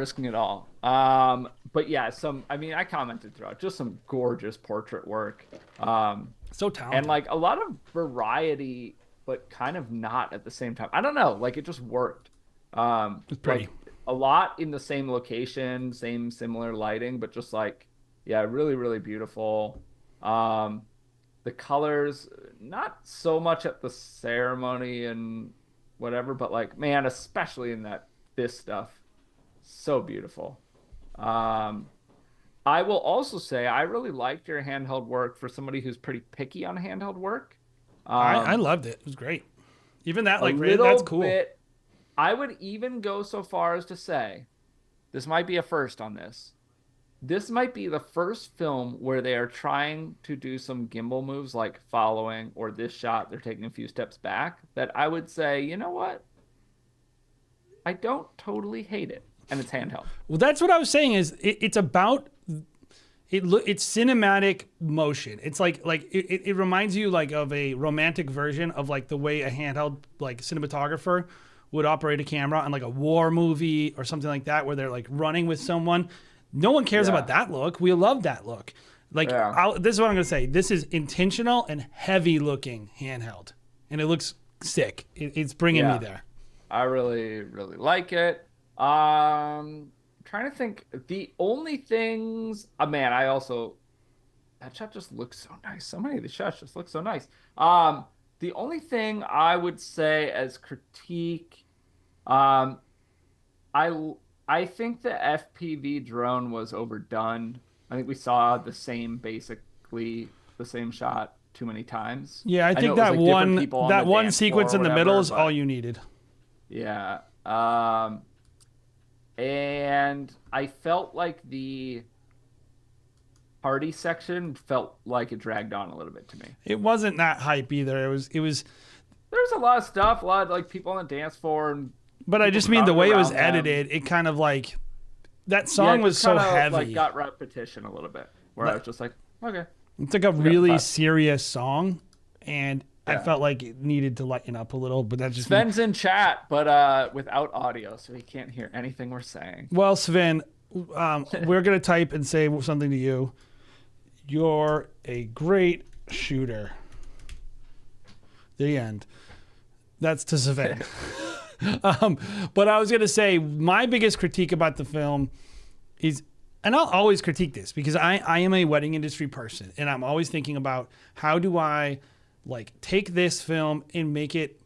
But yeah, I commented throughout, just some gorgeous portrait work. So talented. And like a lot of variety, but kind of not at the same time. I don't know, like it just worked. It's pretty. Like, a lot in the same location, similar lighting, but just like, yeah, really, really beautiful. The colors, not so much at the ceremony and whatever, but like, man, especially in this stuff, so beautiful. I will also say I really liked your handheld work for somebody who's pretty picky on handheld work. I loved it. It was great. Even that, like, that's cool. I would even go so far as to say, this might be a first on this. This might be the first film where they are trying to do some gimbal moves like following, or this shot, they're taking a few steps back, that I would say, you know what? I don't totally hate it. And it's handheld. Well, that's what I was saying is it's about... It's cinematic motion. It's like it reminds you like of a romantic version of like the way a handheld like cinematographer would operate a camera on like a war movie or something like that, where they're like running with someone. No one cares about that look. We love that look. Like, this is what I'm gonna say. This is intentional and heavy looking handheld, and it looks sick. It's bringing me there. I really, really like it. Trying to think. The only things, man, that shot just looks so nice. So many of the shots just look so nice. The only thing I would say as critique, I I think the FPV drone was overdone. I think we saw basically the same shot too many times. Yeah, I know think it was, that like, different people on the one dance sequence floor in or the middle whatever, is but- all you needed. Yeah. And I felt like the party section felt like it dragged on a little bit to me. It wasn't that hype either. It was There's a lot of stuff, a lot of like people on the dance floor, and but I people just mean the way it was crowding around them. edited, it kind of like that Yeah, song it was just so kinda, heavy. Like got repetition a little bit, where I Like- was just like, okay. It's like a got really five. serious song, and I Yeah. felt like it needed to lighten up a little, but that's just me. Sven's in chat, but without audio, so he can't hear anything we're saying. Well, Sven, we're gonna type and say something to you. You're a great shooter. The end. That's to Sven. But I was gonna say my biggest critique about the film is, and I'll always critique this because I am a wedding industry person, and I'm always thinking about how do I like take this film and make it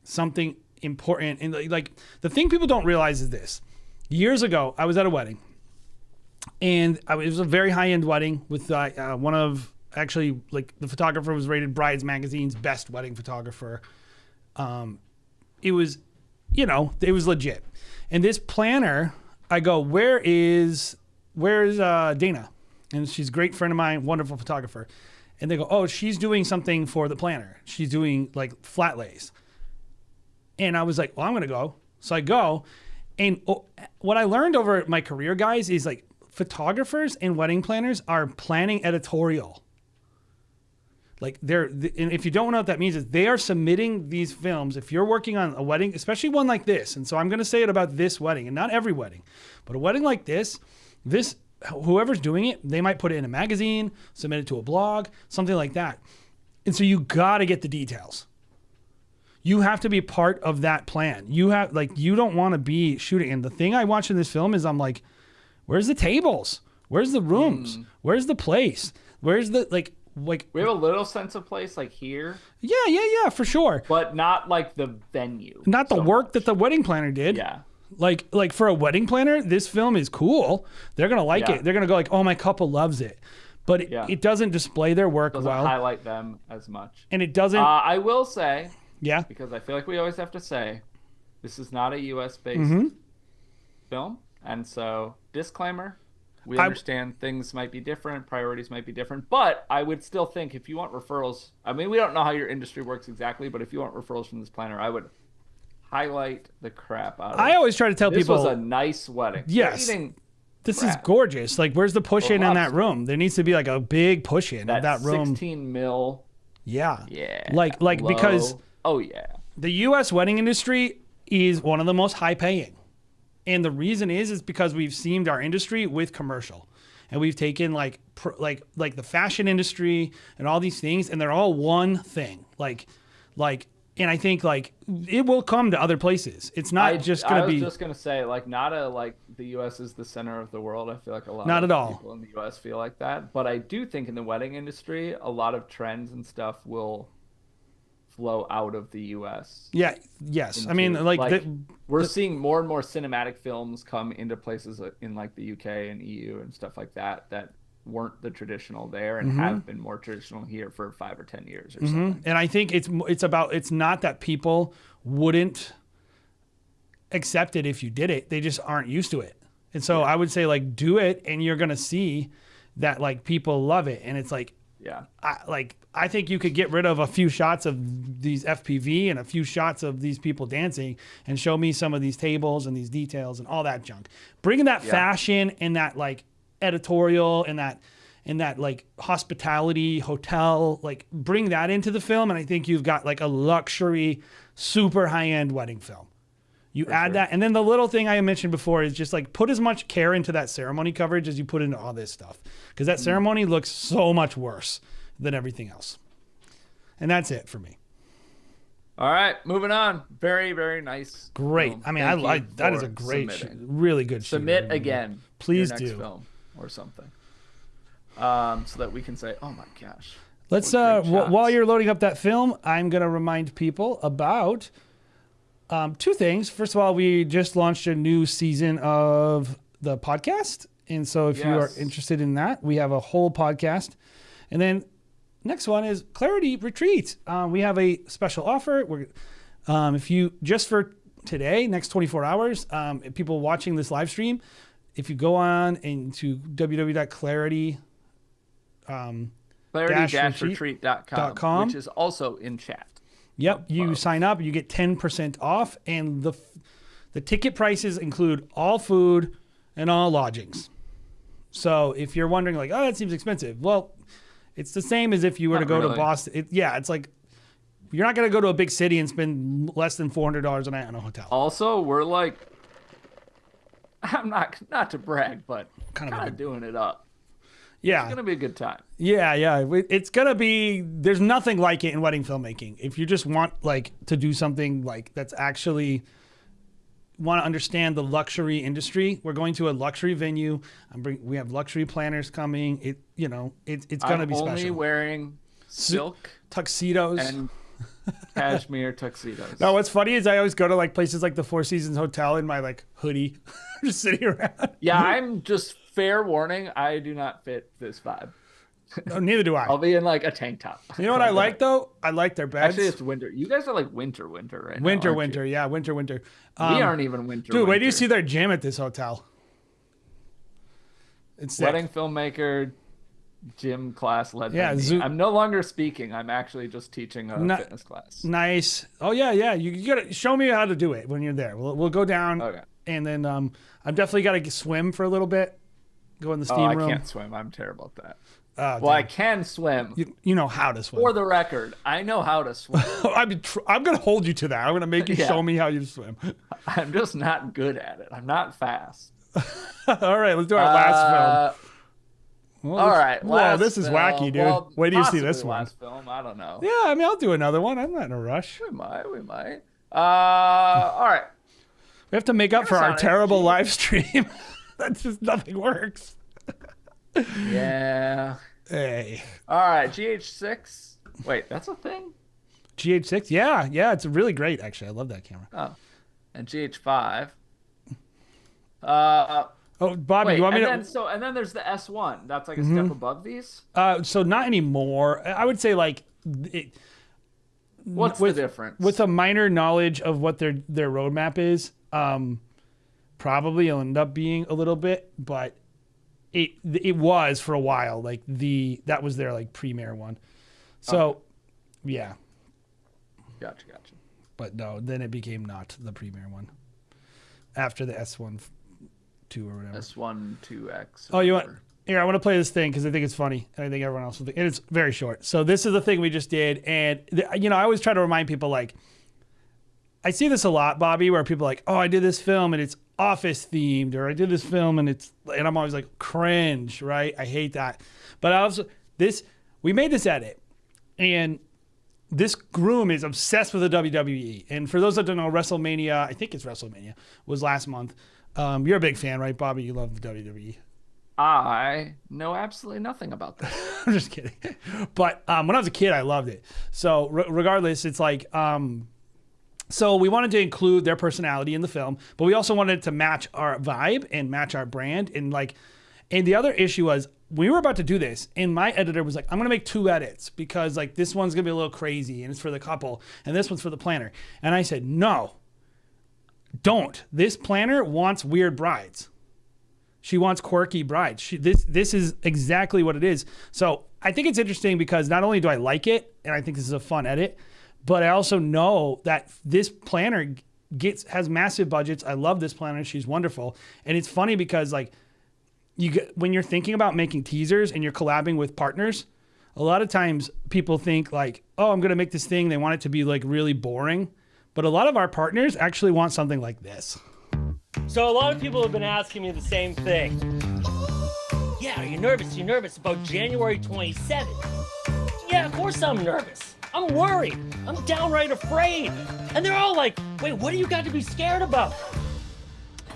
something important. And like the thing people don't realize is this: years ago, I was at a wedding, and it was a very high end wedding with one of actually like the photographer was rated Brides Magazine's best wedding photographer. It was, it was legit. And this planner, I go, where's Dana? And she's a great friend of mine, wonderful photographer. And they go, oh, she's doing something for the planner. She's doing like flat lays. And I was like, well, I'm going to go. So I go. And what I learned over my career, guys, is like photographers and wedding planners are planning editorial. Like and if you don't know what that means, is they are submitting these films. If you're working on a wedding, especially one like this, and so I'm going to say it about this wedding, and not every wedding, but a wedding like this, whoever's doing it, they might put it in a magazine, submit it to a blog, something like that. And so you got to get the details. You have to be part of that plan. You don't want to be shooting. And the thing I watch in this film is I'm like, where's the tables? Where's the rooms? Where's the place? Where's the like We have a little sense of place like here, Yeah, for sure. but not like the venue. Not the so work much. that the wedding planner did. Yeah. Like for a wedding planner, this film is cool. They're gonna like Yeah. it. They're gonna go like, oh, my couple loves it. But it doesn't display their work Doesn't well, highlight them as much. and it doesn't. I will say, Yeah. because I feel like we always have to say, this is not a U.S. based Mm-hmm. film, and so disclaimer. We understand things might be different, priorities might be different, but I would still think if you want referrals, I mean, we don't know how your industry works exactly, but if you want referrals from this planner, I would highlight the crap out of it. I always try to tell This people, was a nice wedding. Yes. They're eating this is crap. gorgeous. Like, where's the push in Or that lobster. room? There needs to be like a big push in that that room. 16 mil. Yeah. Yeah. Like low. because Oh, yeah. the U.S. wedding industry is one of the most high paying. And the reason is because we've seamed our industry with commercial. And we've taken like the fashion industry and all these things, and they're all one thing. And I think like it will come to other places. It's not just going to be. I was just going to say, like, not like the U.S. is the center of the world. I feel like a lot Not of at all. people in the U.S. feel like that. But I do think in the wedding industry, a lot of trends and stuff will flow out of the U.S. Yeah. Yes. I mean, we're seeing more and more cinematic films come into places in like the UK and EU and stuff like that weren't the traditional there and have been more traditional here for 5 or 10 years or something. And I think it's not that people wouldn't accept it if you did it. They just aren't used to it. And so I would say like do it, and you're gonna see that like people love it. And it's like I think you could get rid of a few shots of these FPV and a few shots of these people dancing and show me some of these tables and these details and all that junk. Bringing that fashion and that like editorial and that like hospitality hotel, like bring that into the film, and I think you've got like a luxury, super high-end wedding film. You add that, and then the little thing I mentioned before is just like put as much care into that ceremony coverage as you put into all this stuff, because that ceremony looks so much worse than everything else. And that's it for me. All right, moving on. Very, very nice. Great. film. I mean, Thank you that is for a great, submitting. really good. Submit shooter. again. Please your next do. film or something. So that we can say, oh my gosh. Let's what great shots. while you're loading up that film, I'm gonna remind people about Two things. First of all, we just launched a new season of the podcast. And so if you are interested in that, we have a whole podcast. And then next one is Clarity Retreat. We have a special offer. If you, just for today, next 24 hours, people watching this live stream, if you go on into www.clarity, clarity-retreat.com, which is also in chat. Yep, you sign up, you get 10% off, and the ticket prices include all food and all lodgings. So if you're wondering, like, oh, that seems expensive, well, it's the same as if you were to go to Boston. It's like you're not going to go to a big city and spend less than $400 a night on a hotel. Also, we're like, I'm not to brag, but kind of doing it up. Yeah. It's going to be a good time. Yeah. It's going to be, there's nothing like it in wedding filmmaking. If you just want like to do something like that's actually want to understand the luxury industry, we're going to a luxury venue. We have luxury planners coming. It's going to be special. I'm only wearing silk tuxedos and cashmere tuxedos. No, what's funny is I always go to like places like the Four Seasons Hotel in my like hoodie, just sitting around. Yeah, I'm just fair warning. I do not fit this vibe. No, neither do I. I'll be in like a tank top. You know what I like though? I like their beds. Actually, it's winter. You guys are like winter right now. Winter. Yeah, winter. We aren't even winter. Dude, wait till you see their gym at this hotel. It's wedding filmmaker. Gym class led by me. I'm no longer speaking. I'm actually just teaching a fitness class. Nice. Oh yeah. You gotta show me how to do it when you're there. We'll go down. Okay. And then I've definitely got to swim for a little bit. Go in the steam room. I can't swim. I'm terrible at that. Well, I can swim. You know how to swim. For the record, I know how to swim. I'm gonna hold you to that. I'm gonna make you show me how you swim. I'm just not good at it. I'm not fast. All right, let's do our last film. Well, all right. Wow, this is wacky, dude. Well, wait till you see this one. Last film, I don't know. Yeah, I mean, I'll do another one. I'm not in a rush. We might. All right. We have to make up for our terrible live stream. That's just nothing works. Yeah. Hey. All right, GH6. Wait, that's a thing? GH6? Yeah, it's really great, actually. I love that camera. Oh. And GH5. Oh, Bobby, you want me to? And then there's the S1. That's like a step above these? So not anymore. I would say like... What's the difference? With a minor knowledge of what their roadmap is, probably it'll end up being a little bit, but it was for a while. Like that was their like premier one. So, yeah. Gotcha. But no, then it became not the premier one. After the S1 2 or whatever. S1 2X. Oh, you want? Here, I want to play this thing because I think it's funny, and I think everyone else will think. And it's very short. So this is the thing we just did, and I always try to remind people, like, I see this a lot, Bobby, where people are like, oh, I did this film and it's office themed, or I did this film and I'm always like, cringe, right? I hate that. But we made this edit, and this groom is obsessed with the WWE. And for those that don't know, WrestleMania, I think it's WrestleMania, was last month. You're a big fan, right, Bobby? You love the WWE. I know absolutely nothing about that. I'm just kidding. But when I was a kid, I loved it. So regardless, it's like, so we wanted to include their personality in the film, but we also wanted it to match our vibe and match our brand. And the other issue was we were about to do this, and my editor was like, I'm going to make 2 edits because like this one's going to be a little crazy and it's for the couple and this one's for the planner. And I said, no, don't. This planner wants weird brides. She wants quirky brides. This is exactly what it is. So I think it's interesting because not only do I like it, and I think this is a fun edit, but I also know that this planner has massive budgets. I love this planner. She's wonderful. And it's funny because like when you're thinking about making teasers and you're collabing with partners, a lot of times people think like, oh, I'm going to make this thing. They want it to be like really boring. But a lot of our partners actually want something like this. So a lot of people have been asking me the same thing. Yeah, are you nervous? You're nervous about January 27th? Yeah, of course I'm nervous. I'm worried. I'm downright afraid. And they're all like, wait, what do you got to be scared about?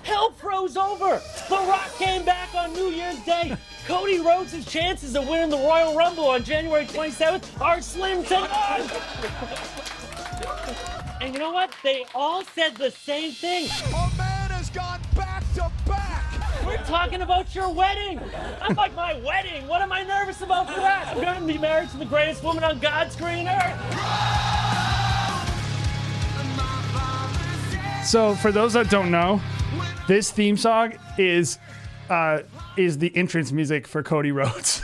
Hell froze over. The Rock came back on New Year's Day. Cody Rhodes' chances of winning the Royal Rumble on January 27th are slim to none. And you know what? They all said the same thing. A man has gone back to back. We're talking about your wedding. I'm like, my wedding? What am I nervous about for that? I'm going to be married to the greatest woman on God's green earth. So for those that don't know, this theme song is the entrance music for Cody Rhodes.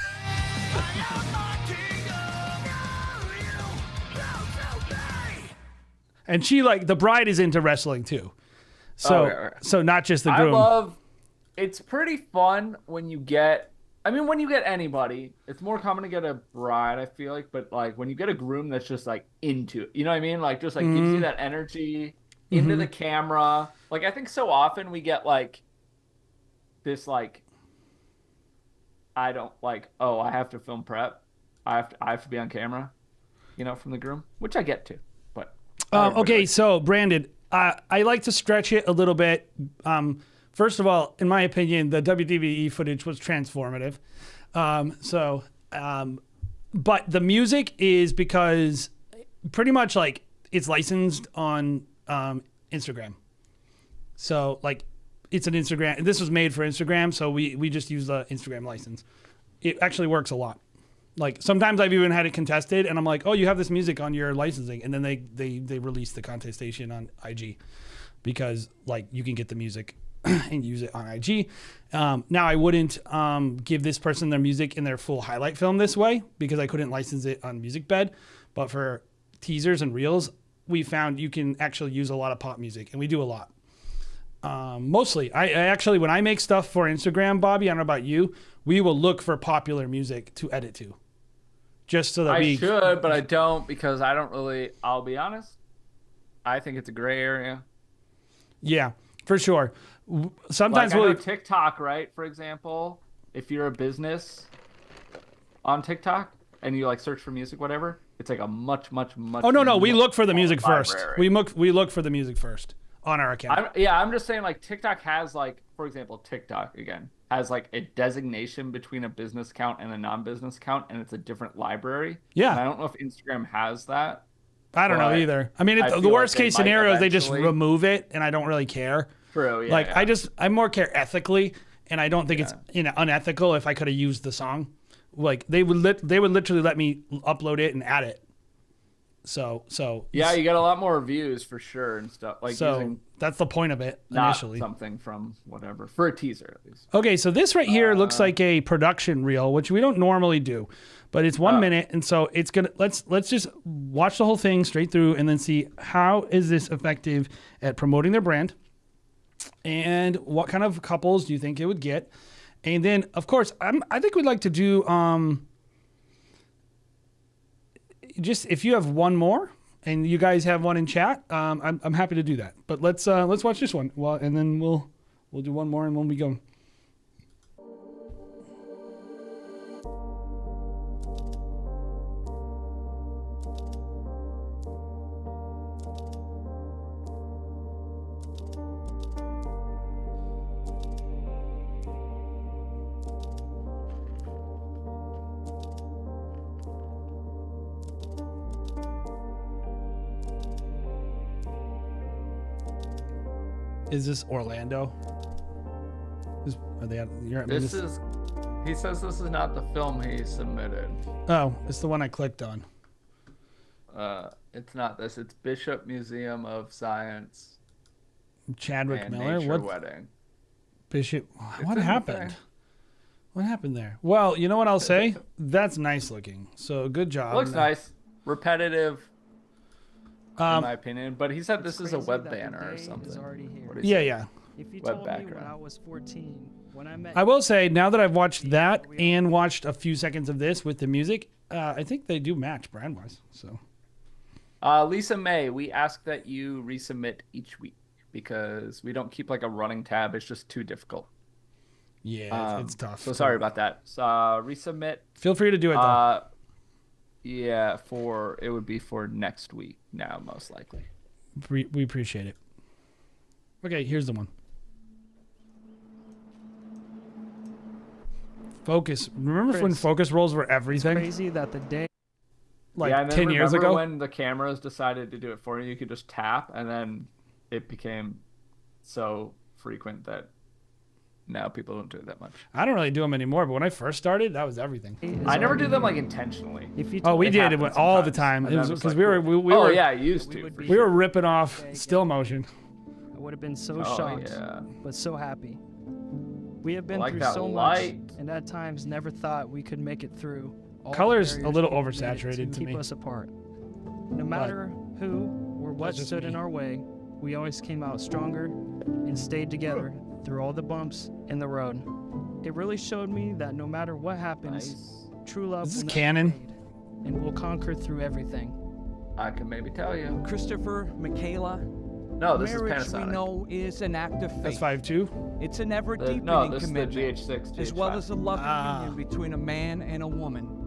And she, like, the bride is into wrestling too. So so not just the groom. It's pretty fun when you get anybody, it's more common to get a bride, I feel like, but like when you get a groom that's just like into it, you know what I mean? Like just like gives you that energy into the camera. Like I think so often we get like this like I don't like, oh, I have to film prep. I have to be on camera, you know, from the groom, which I get to. But okay, so Brandon, I like to stretch it a little bit. First of all, in my opinion, the WWE footage was transformative. But the music is because pretty much like it's licensed on Instagram. So like it's an Instagram. This was made for Instagram, so we just use the Instagram license. It actually works a lot. Like sometimes I've even had it contested, and I'm like, "Oh, you have this music on your licensing," and then they release the contestation on IG because like you can get the music and use it on IG. Now I wouldn't give this person their music in their full highlight film this way because I couldn't license it on MusicBed. But for teasers and reels, we found you can actually use a lot of pop music, and we do a lot. Mostly, I actually when I make stuff for Instagram, Bobby, I don't know about you, we will look for popular music to edit to. Just so that I should, but I don't because I don't really. I'll be honest. I think it's a gray area. Yeah, for sure. Sometimes like I know TikTok, right? For example, if you're a business on TikTok and you like search for music, whatever, it's like a much. Oh no, we look for the music first. We look for the music first on our account. I'm just saying like TikTok has like, for example, TikTok again has like a designation between a business account and a non-business account, and it's a different library. Yeah, and I don't know if Instagram has that. I don't know either. I mean, the worst case scenario is they just remove it, and I don't really care. True. Yeah. Like I more care ethically, and I don't think it's unethical if I could have used the song. Like they would literally let me upload it and add it. So yeah, you get a lot more views for sure and stuff. Like so that's the point of it initially. Not something from whatever for a teaser at least. Okay, so this right here looks like a production reel, which we don't normally do, but it's 1 minute, and so it's gonna let's just watch the whole thing straight through and then see how is this effective at promoting their brand, and what kind of couples do you think it would get, and then of course I think we'd like to do just if you have one more and you guys have one in chat, I'm happy to do that. But let's watch this one. Well, and then we'll do one more and we'll be going. Is this Orlando? Are they? He says this is not the film he submitted. Oh, it's the one I clicked on. It's not this. It's Bishop Museum of Science. Chadwick Miller. Nature Wedding. Bishop. What happened? What happened there? Well, you know what I'll say. That's nice looking. So good job. Looks nice. Repetitive. In my opinion, but he said this is a web banner or something. Yeah. If you web told background. me when I was 14, when I met I will say now that I've watched that and watched a few seconds of this with the music, I think they do match brand wise. So, Lisa May, we ask that you resubmit each week because we don't keep like a running tab. It's just too difficult. Yeah, it's tough. So sorry about that. So resubmit. Feel free to do it though. Yeah, it would be for next week now, most likely. We appreciate it. Okay, here's the one. Focus. Remember when focus rolls were everything? It's crazy that the day. like yeah, and then 10 years ago. when the cameras decided to do it for you, you could just tap, and then it became so frequent that now people don't do it that much. I don't really do them anymore, but when I first started, that was everything. I never do them like intentionally. Oh, we did it all the time. It was because we were yeah, I used to. We were ripping off still motion. I would have been so shocked, but so happy. We have been like through that so light. much, and at times never thought we could make it through. All the Color's a barriers little that made it oversaturated to keep me. us apart. No matter who or what That's just stood in me. our way, we always came out stronger and stayed together through all the bumps in the road. It really showed me that no matter what happens, true love This is will never canon. fade, and we'll conquer through everything. I can maybe tell you. Christopher, Michaela, No, this marriage is we Panasonic. know is an act of That's faith. 5.2. It's an ever-deepening No, this is the commitment, GH6, as well GH5. as a loving union between a man and a woman.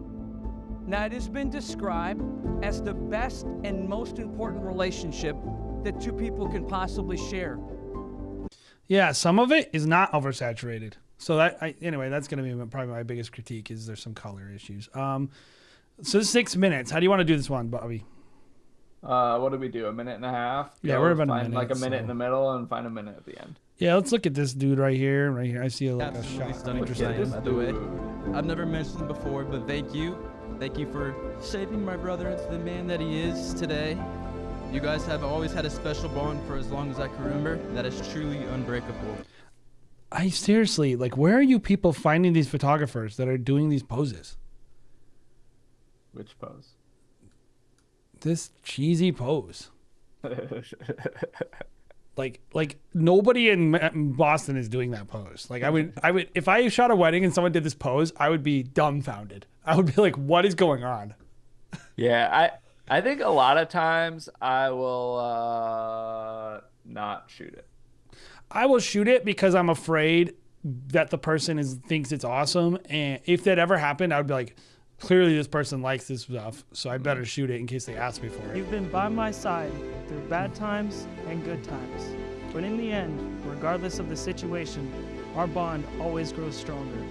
Now, it has been described as the best and most important relationship that two people can possibly share. Yeah, some of it is not oversaturated. So anyway, that's going to be probably my biggest critique is there's some color issues. So 6 minutes. How do you want to do this one, Bobby? What did we do? A minute and a half? Yeah, Go we're about a find minute, like a minute so- in the middle and find a minute at the end. Yeah, let's look at this dude right here. Right here, I see like a Absolutely shot. stunning Interesting. design, by the way. I've never mentioned him before, but thank you. Thank you for shaping my brother into the man that he is today. You guys have always had a special bond for as long as I can remember. That is truly unbreakable. I seriously, like, where are you people finding these photographers that are doing these poses? Which pose? This cheesy pose. Like nobody in Boston is doing that pose. Like I would, if I shot a wedding and someone did this pose, I would be dumbfounded. I would be like, what is going on? Yeah, I think a lot of times I will not shoot it. I will shoot it because I'm afraid that the person thinks it's awesome. And if that ever happened, I would be like, clearly this person likes this stuff, so I better shoot it in case they ask me for it. You've been by my side through bad times and good times. But in the end, regardless of the situation, our bond always grows stronger.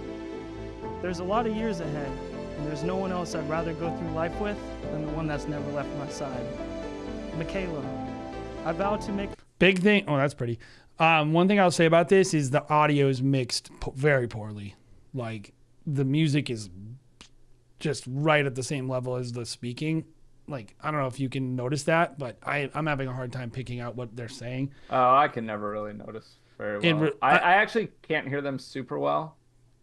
There's a lot of years ahead, and there's no one else I'd rather go through life with than the one that's never left my side. Michaela, I vow to make... Big thing. Oh, that's pretty. One thing I'll say about this is the audio is mixed very poorly. Like, the music is just right at the same level as the speaking. Like, I don't know if you can notice that, but I'm having a hard time picking out what they're saying. Oh, I can never really notice very well. I actually can't hear them super well.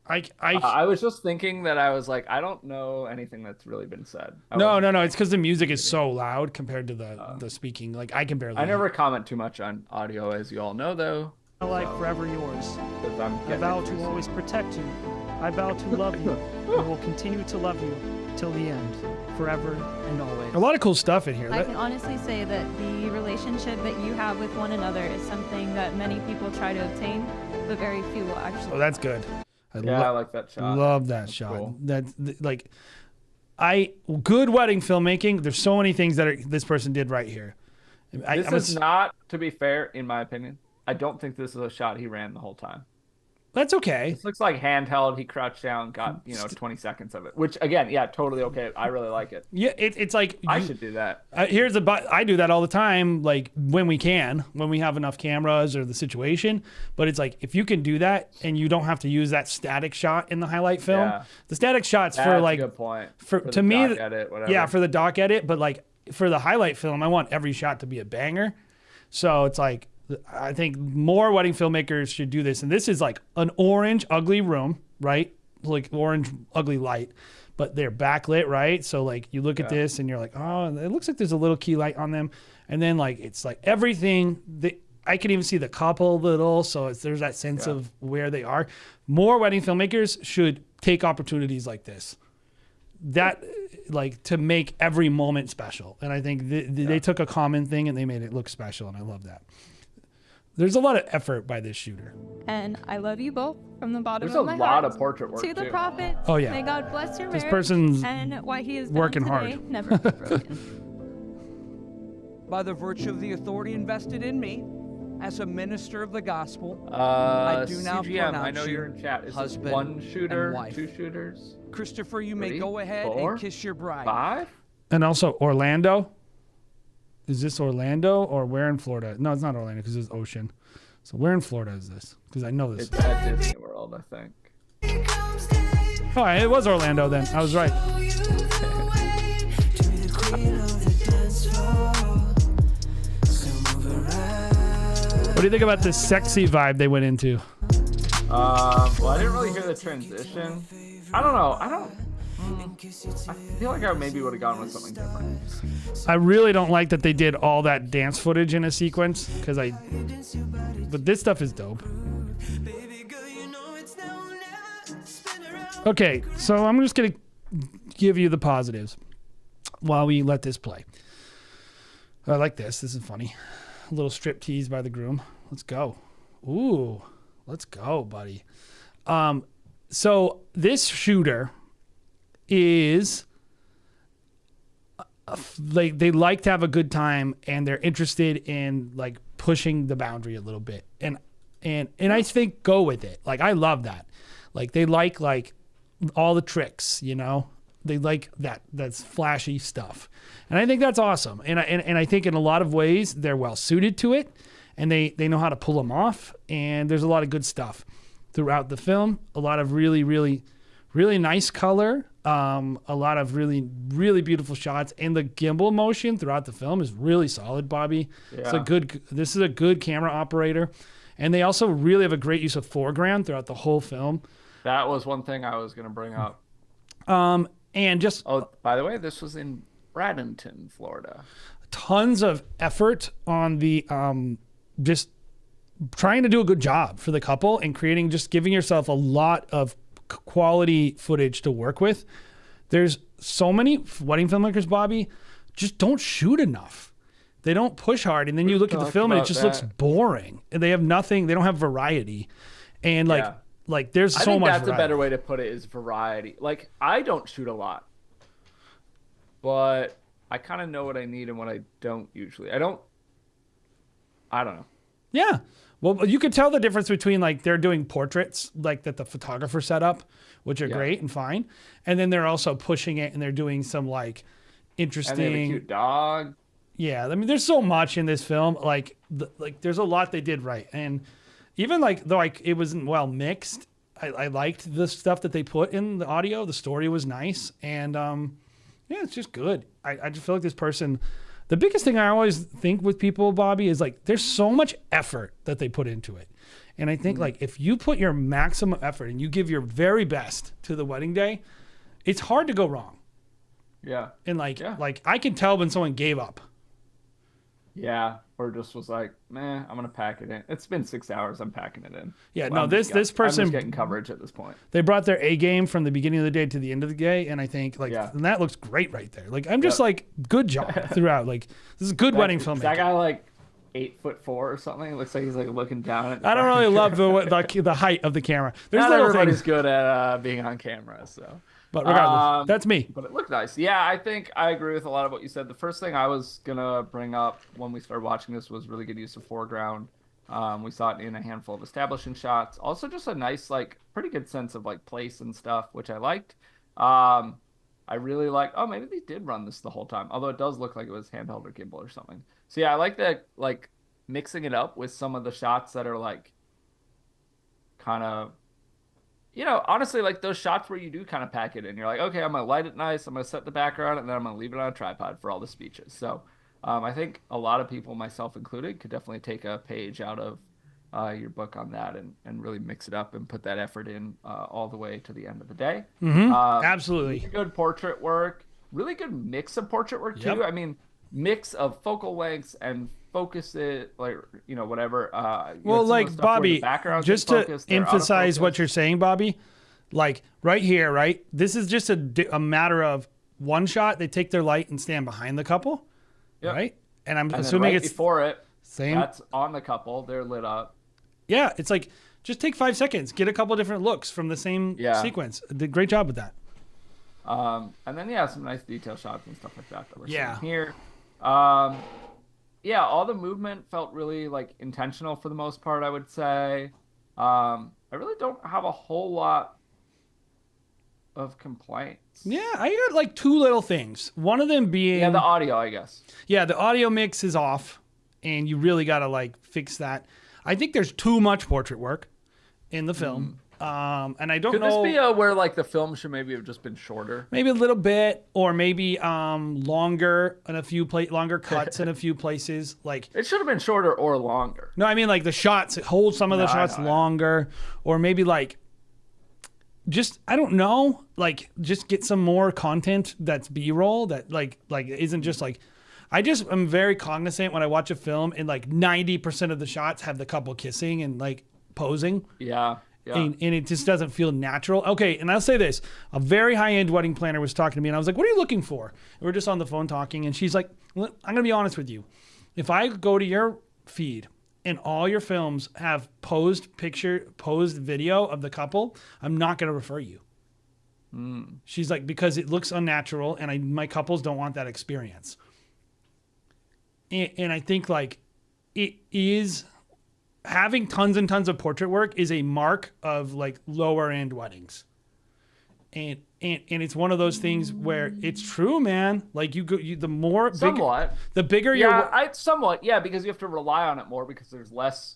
I was just thinking that I was like, I don't know anything that's really been said. No. It's because the music is so loud compared to the speaking. Like, I can barely I never comment too much on audio, as you all know, though. My life forever yours. I'm I vow to always protect you. I vow to love you. I will continue to love you till the end, forever and always. A lot of cool stuff in here. I can honestly say that the relationship that you have with one another is something that many people try to obtain, but very few will actually. Oh, that's good. I like that shot. Love that shot. Cool. That's like, good wedding filmmaking. There's so many things that this person did right here. This is not, to be fair, in my opinion, I don't think this is a shot he ran the whole time. That's okay. This looks like handheld. He crouched down, got 20 seconds of it. Which again, yeah, totally okay. I really like it. Yeah, it's like I should do that. I do that all the time. Like when we have enough cameras or the situation. But it's like if you can do that and you don't have to use that static shot in the highlight film. Yeah. The static shots That's for like a good point. For to the me, doc edit, whatever. Yeah, for the doc edit. But like for the highlight film, I want every shot to be a banger. So it's like, I think more wedding filmmakers should do this. And this is like an orange, ugly room, right? Like orange, ugly light, but they're backlit, right? So like you look at this and you're like, oh, it looks like there's a little key light on them. And then like, it's like everything I can even see the couple little. So there's that sense of where they are. More wedding filmmakers should take opportunities like this. That like to make every moment special. And I think they took a common thing and they made it look special. And I love that. There's a lot of effort by this shooter. And I love you both from the bottom There's of my a lot heart. of portrait work To the too. prophet. Oh, yeah. May God bless your This marriage. person's and what he is working today, hard. Never be broken. By the virtue of the authority invested in me as a minister of the gospel, I do now CGM, pronounce I know you you're in chat. Is it husband one shooter, and wife. 2 shooters? Christopher, you may 3, go ahead 4, and kiss your bride. 5? And also Orlando. Is this Orlando or where in Florida? No, it's not Orlando because it's ocean. So where in Florida is this? Because I know this. It's at Disney World, I think. Oh, it was Orlando then. I was right. What do you think about this sexy vibe they went into? Well, I didn't really hear the transition. I don't know. I feel like I maybe would have gone with something different. I really don't like that they did all that dance footage in a sequence but this stuff is dope. Okay, so I'm just gonna give you the positives while we let this play. I like this. This is funny. A little strip tease by the groom. Let's go. Ooh, let's go, buddy. So this shooter is they like to have a good time and they're interested in like pushing the boundary a little bit and I think go with it. Like I love that. Like they like all the tricks, you know. They like that's flashy stuff, and I think that's awesome. And I think in a lot of ways they're well suited to it, and they know how to pull them off. And there's a lot of good stuff throughout the film. A lot of really nice color. A lot of really beautiful shots, and the gimbal motion throughout the film is really solid, Bobby. Yeah. This is a good camera operator, and they also really have a great use of foreground throughout the whole film. That was one thing I was going to bring up. And just by the way, this was in Bradenton, Florida. Tons of effort on the just trying to do a good job for the couple and giving yourself a lot of quality footage to work with. There's so many wedding filmmakers, Bobby, just don't shoot enough. They don't push hard, and then you look at the film and it just looks boring. And they have nothing. They don't have variety, and like there's so much. That's a better way to put it is variety. Like I don't shoot a lot, but I kind of know what I need and what I don't usually. I don't know. Yeah. Well, you could tell the difference between like they're doing portraits like that the photographer set up, which are great and fine. And then they're also pushing it and they're doing some like interesting. And they have a cute dog. Yeah. I mean, there's so much in this film. Like there's a lot they did right. And even like, though it wasn't well mixed, I liked the stuff that they put in the audio. The story was nice. And it's just good. I just feel like this person. The biggest thing I always think with people, Bobby, is like there's so much effort that they put into it. And I think like if you put your maximum effort and you give your very best to the wedding day, it's hard to go wrong. Yeah. And like I can tell when someone gave up. Yeah. Or just was like, I'm going to pack it in. It's been 6 hours. I'm packing it in. Yeah. Well, No, this person. I'm just getting coverage at this point. They brought their A game from the beginning of the day to the end of the day. And I think and that looks great right there. Like, I'm just like, good job throughout. Like, this is good wedding filmmaking. That guy like 8'4" or something. It looks like he's like looking down at I don't really love the height of the camera. There's Not little everybody's things. good at being on camera. So. But regardless, that's me. But it looked nice. Yeah, I think I agree with a lot of what you said. The first thing I was going to bring up when we started watching this was really good use of foreground. We saw it in a handful of establishing shots. Also just a nice, like, pretty good sense of, like, place and stuff, which I liked. I really like, maybe they did run this the whole time. Although it does look like it was handheld or gimbal or something. So, yeah, I like that, like, mixing it up with some of the shots that are, like, kind of... honestly, like those shots where you do kind of pack it in. You're like, okay, I'm going to light it nice. I'm going to set the background, and then I'm going to leave it on a tripod for all the speeches. So I think a lot of people, myself included, could definitely take a page out of your book on that and really mix it up and put that effort in all the way to the end of the day. Absolutely. Really good portrait work. Really good mix of portrait work, too. Yep. I mean, mix of focal lengths and focus it, like, whatever. Well, like, Bobby, just to emphasize what you're saying, Bobby, like, right here, right? This is just a matter of one shot. They take their light and stand behind the couple, right? And I'm assuming it's... before it, same. That's on the couple. They're lit up. Yeah, it's like, just take 5 seconds. Get a couple different looks from the same sequence. Did a great job with that. And then, some nice detail shots and stuff like that we're seeing here. All the movement felt really like intentional for the most part, I would say. I really don't have a whole lot of complaints. Yeah, I got like two little things. One of them being the audio, I guess. Yeah, the audio mix is off, and you really got to like fix that. I think there's too much portrait work in the film. And I don't know. Could this be where like the film should maybe have just been shorter? Maybe a little bit, or maybe longer in a few longer cuts in a few places. Like it should have been shorter or longer. No, I mean like the shots. Hold some of the shots longer, or maybe like just I don't know. Like just get some more content that's B-roll that like isn't just like. I just am very cognizant when I watch a film and like 90% of the shots have the couple kissing and like posing. Yeah. Yeah. And it just doesn't feel natural. Okay, and I'll say this. A very high-end wedding planner was talking to me, and I was like, what are you looking for? And we're just on the phone talking, and she's like, I'm going to be honest with you. If I go to your feed and all your films have posed video of the couple, I'm not going to refer you. She's like, because it looks unnatural, and my couples don't want that experience. And I think, like, it is... Having tons and tons of portrait work is a mark of like lower end weddings, and it's one of those things where it's true, man. Like the more somewhat, the bigger somewhat, because you have to rely on it more because there's less.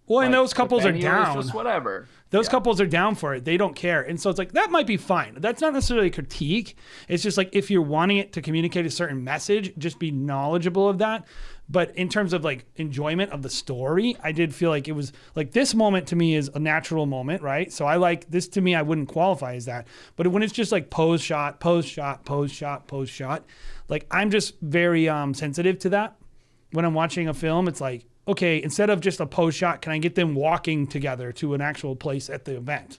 Well, and those couples are down. Just whatever. Those couples are down for it. They don't care. And so it's like, that might be fine. That's not necessarily a critique. It's just like, if you're wanting it to communicate a certain message, just be knowledgeable of that. But in terms of like enjoyment of the story, I did feel like it was like this moment to me is a natural moment, right? So I like this to me, I wouldn't qualify as that. But when it's just like pose shot, like I'm just very sensitive to that. When I'm watching a film, it's like, okay, instead of just a pose shot, can I get them walking together to an actual place at the event?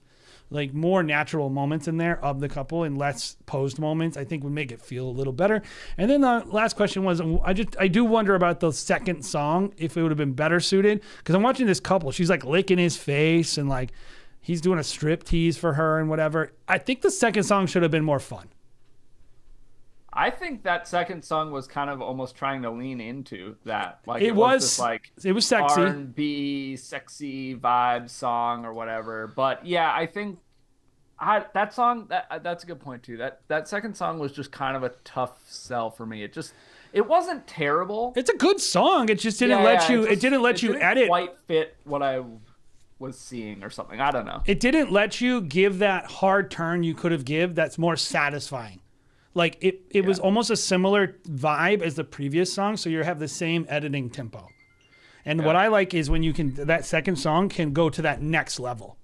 Like more natural moments in there of the couple and less posed moments, I think would make it feel a little better. And then the last question was, I do wonder about the second song, if it would have been better suited. Because I'm watching this couple, she's like licking his face and like he's doing a strip tease for her and whatever. I think the second song should have been more fun. I think that second song was kind of almost trying to lean into that. Like it was just like it was sexy, R&B, sexy vibe song or whatever. But yeah, I think that song that's a good point too. That second song was just kind of a tough sell for me. It wasn't terrible. It's a good song. It just didn't let you. It didn't let you edit. Quite fit what I was seeing or something. I don't know. It didn't let you give that hard turn you could have give. That's more satisfying. Like it was almost a similar vibe as the previous song, so you have the same editing tempo. And what I like is when you can that second song can go to that next level.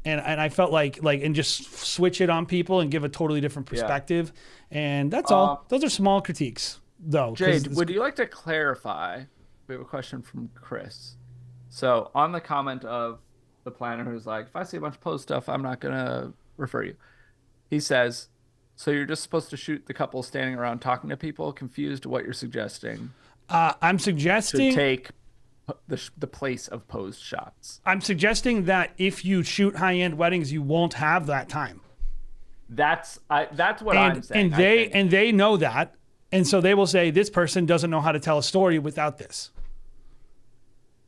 And I felt like and just switch it on people and give a totally different perspective. And that's all. Those are small critiques, though. Jade, would you like to clarify? We have a question from Chris. So on the comment of the planner who's like, if I see a bunch of post stuff, I'm not gonna refer you. He says, so you're just supposed to shoot the couple standing around talking to people? Confused what you're suggesting. I'm suggesting to take the place of posed shots. I'm suggesting that if you shoot high-end weddings, you won't have that time. That's what I'm saying. And they know that, and so they will say this person doesn't know how to tell a story without this.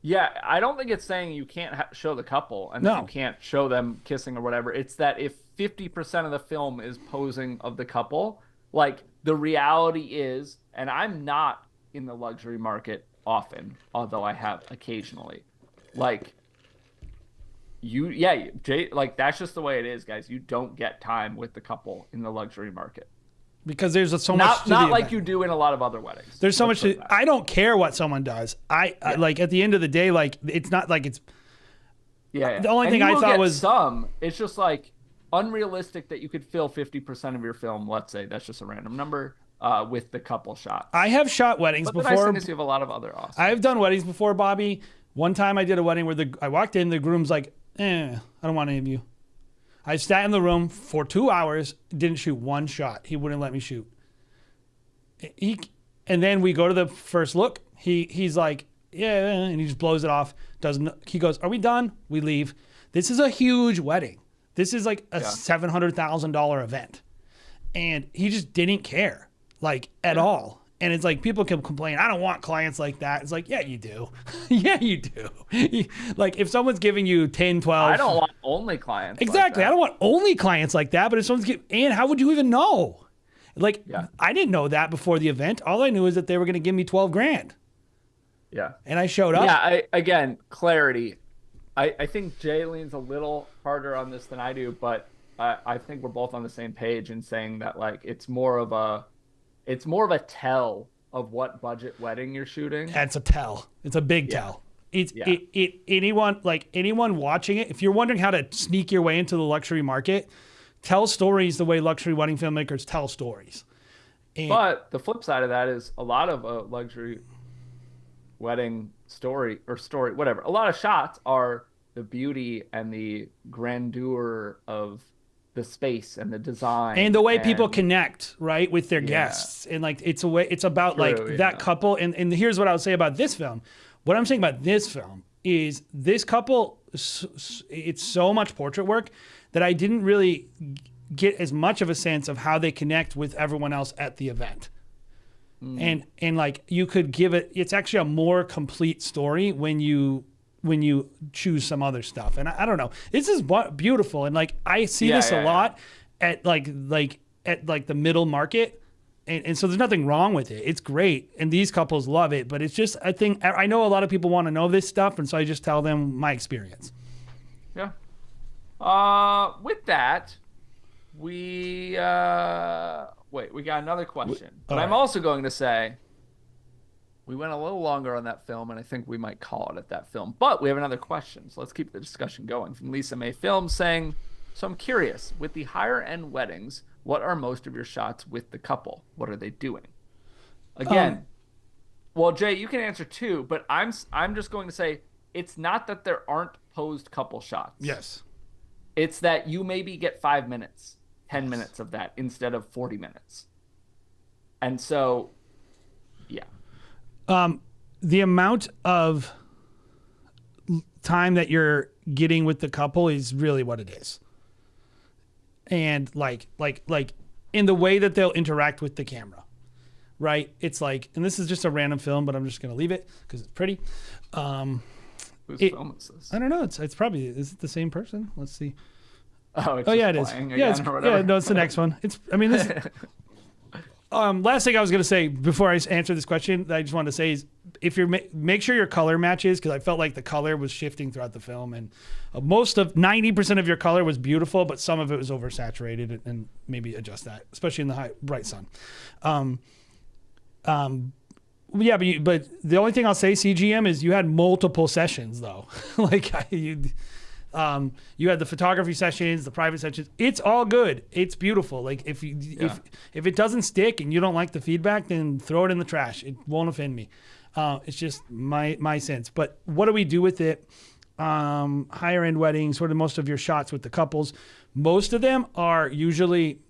Yeah, I don't think it's saying you can't show the couple and that you can't show them kissing or whatever. It's that if 50% of the film is posing of the couple, like the reality is, and I'm not in the luxury market often, although I have occasionally, like Jay, like that's just the way it is, guys. You don't get time with the couple in the luxury market. Because there's so much to not like you do in a lot of other weddings. There's so much to, I don't care what someone does. I like at the end of the day, like it's not like it's the only thing I thought was it's just like unrealistic that you could fill 50% of your film, let's say that's just a random number, with the couple shots. I have shot weddings before. The nice thing is you have a lot of other awesome. I've done weddings before, Bobby. One time I did a wedding where I walked in, the groom's like, I don't want any of you. I sat in the room for 2 hours, didn't shoot one shot. He wouldn't let me shoot. And then we go to the first look. He's like, yeah, and he just blows it off. He goes, are we done? We leave. This is a huge wedding. This is like a $700,000 event. And he just didn't care, like at all. And it's like people can complain, I don't want clients like that. It's like, yeah, you do. Yeah, you do. Like if someone's giving you 10, 12. I don't want only clients. Exactly. Like I don't want only clients like that. But if someone's and how would you even know? Like, I didn't know that before the event. All I knew is that they were going to give me 12 grand. Yeah. And I showed up. Yeah. Again, clarity. I think Jay leans a little harder on this than I do, but I think we're both on the same page in saying that like it's more of a tell of what budget wedding you're shooting. That's a tell. It's a big tell. It's anyone watching it. If you're wondering how to sneak your way into the luxury market, tell stories the way luxury wedding filmmakers tell stories. But the flip side of that is a lot of a luxury wedding story, whatever. A lot of shots are the beauty and the grandeur of the space and the design and the way people connect, right, with their guests. And like it's about that couple. And here's what I would say about this film. What I'm saying about this film is this couple, it's so much portrait work that I didn't really get as much of a sense of how they connect with everyone else at the event. And like you could give it's actually a more complete story when you choose some other stuff. And I don't know, this is beautiful. And like, I see this a lot at like the middle market. And so there's nothing wrong with it. It's great. And these couples love it, but it's just, I know a lot of people want to know this stuff. And so I just tell them my experience. Yeah. With that, we got another question. But I'm also going to say, we went a little longer on that film, and I think we might call it at that film. But we have another question, so let's keep the discussion going. From Lisa May Films saying, so I'm curious, with the higher-end weddings, what are most of your shots with the couple? What are they doing? Again, well, Jay, you can answer too, but I'm just going to say, it's not that there aren't posed couple shots. Yes. It's that you maybe get 5 minutes, 10 minutes of that instead of 40 minutes. And so, yeah. The amount of time that you're getting with the couple is really what it is. And like in the way that they'll interact with the camera, right? It's like, and this is just a random film, but I'm just going to leave it because it's pretty. Whose film is this? I don't know. It's probably, is it the same person? Let's see. Oh, yeah, it is. Yeah, no, it's the next one. This last thing I was going to say before I answer this question that I just wanted to say is if make sure your color matches, because I felt like the color was shifting throughout the film, and most of 90% of your color was beautiful, but some of it was oversaturated, and maybe adjust that, especially in the bright sun. But the only thing I'll say, CGM, is you had multiple sessions though. You had the photography sessions, the private sessions. It's all good. It's beautiful. Like if it doesn't stick and you don't like the feedback, then throw it in the trash. It won't offend me. It's just my sense. But what do we do with it? Higher end weddings, sort of most of your shots with the couples, most of them are usually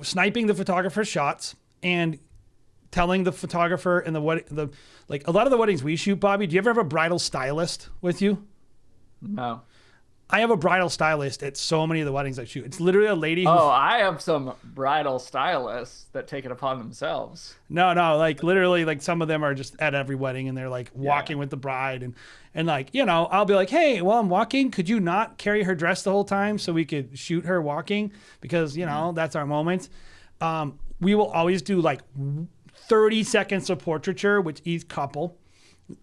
sniping the photographer's shots and telling the photographer and a lot of the weddings we shoot, Bobby, do you ever have a bridal stylist with you? No. I have a bridal stylist at so many of the weddings I shoot. It's literally a lady who... Oh, I have some bridal stylists that take it upon themselves. No, like literally, like some of them are just at every wedding and they're like walking with the bride and like, you know, I'll be like, hey, while I'm walking, could you not carry her dress the whole time so we could shoot her walking? Because, you know, that's our moment. We will always do like 30 seconds of portraiture with each couple.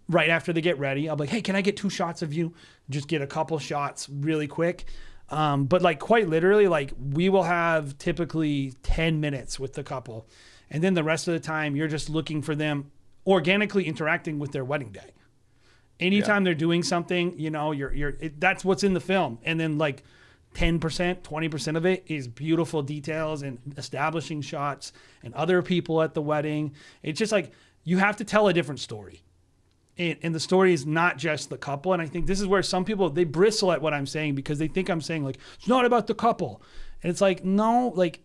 Right after they get ready, I'll be like, hey, can I get 2 shots of you? Just get a couple shots really quick. But like quite literally, like we will have typically 10 minutes with the couple. And then the rest of the time, you're just looking for them organically interacting with their wedding day. Anytime they're doing something, you know, that's what's in the film. And then like 10%, 20% of it is beautiful details and establishing shots and other people at the wedding. It's just like, you have to tell a different story. And the story is not just the couple. And I think this is where some people, they bristle at what I'm saying because they think I'm saying like, it's not about the couple. And it's like, no, like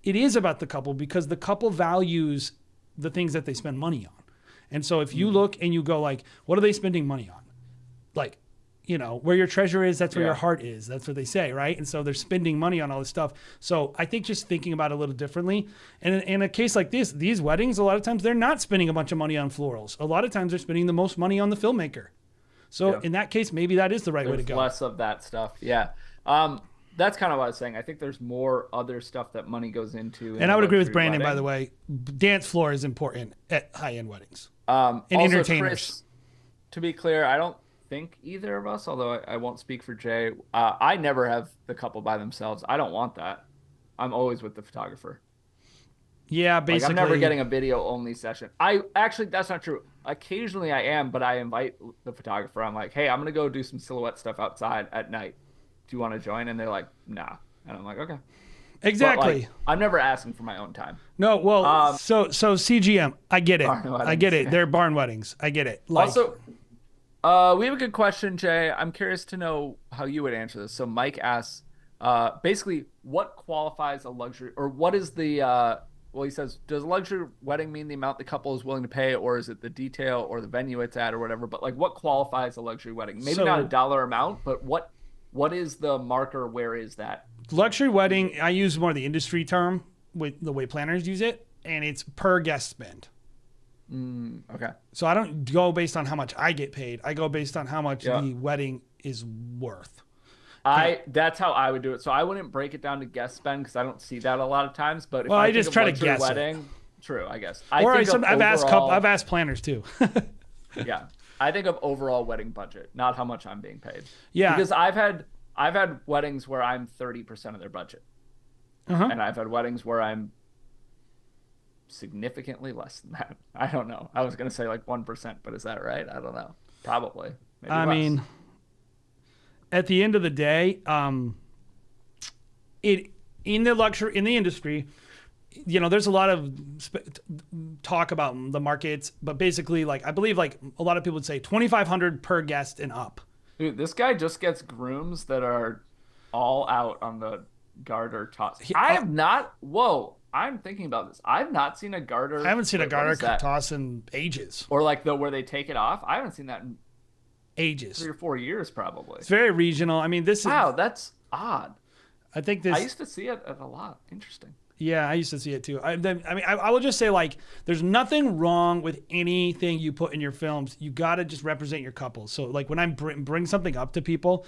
it is about the couple because the couple values the things that they spend money on. And so if you look and you go like, what are they spending money on? Like, you know, where your treasure is, that's where Yeah. your heart is. That's what they say, right? And so they're spending money on all this stuff. So I think just thinking about it a little differently. And in a case like this, these weddings, a lot of times they're not spending a bunch of money on florals. A lot of times they're spending the most money on the filmmaker. So Yeah. in that case, maybe that is the right way to There's go. less of that stuff. Yeah. That's kind of what I was saying. I think there's more other stuff that money goes into. And I would agree with luxury Brandon, by wedding. the way. Dance floor is important at high-end weddings. And Also, entertainers. Chris, to be clear, I don't think either of us, although I won't speak for Jay, I never have the couple by themselves. I don't want that. I'm always with the photographer. Yeah, Like, basically. I'm never getting a video only session. That's not true. Occasionally I am, but I invite the photographer. I'm like, hey, I'm gonna go do some silhouette stuff outside at night. Do you want to join? And they're like, nah. And I'm like, okay. Exactly. But, like, I'm never asking for my own time. No, well, so CGM, I get it. Barn weddings. I get it. They're barn weddings. I get it. Like, Also, we have a good question, Jay. I'm curious to know how you would answer this. So Mike asks, basically, what qualifies a luxury, or what is the, well, he says, does a luxury wedding mean the amount the couple is willing to pay, or is it the detail or the venue it's at or whatever? But like, what qualifies a luxury wedding? Maybe So- not a dollar amount, but what is the marker? Where is that? luxury wedding, I use more the industry term with the way planners use it, and it's per guest spend. Okay. So I don't go based on how much I get paid. I go based on how much Yeah. the wedding is worth. That's how I would do it. So I wouldn't break it down to guest spend because I don't see that a lot of times. But if Well, I think just of try to luxury guess it. wedding, true, I guess. I've asked planners too. Yeah, I think of overall wedding budget, not how much I'm being paid. Yeah. Because I've had weddings where I'm 30% of their budget, and I've had weddings where I'm significantly less than that. I don't know. I was gonna say like 1%, but is that right? I don't know. Probably. Maybe I less. mean, at the end of the day, in the industry, you know, there's a lot of talk about the markets, but basically, like, I believe like a lot of people would say 2,500 per guest and up. Dude, this guy just gets grooms that are all out on the garter toss. I have not. Whoa, I'm thinking about this. I've not seen a garter. I haven't seen a wait, what garter is that? toss in ages. Or like where they take it off. I haven't seen that in Ages. 3 or 4 years, probably. It's very regional. I mean, this is. Wow, that's odd. I think this. I used to see it a lot. Interesting. Yeah, I used to see it too. I will just say, like, there's nothing wrong with anything you put in your films. You got to just represent your couple. So, like, when I bring something up to people,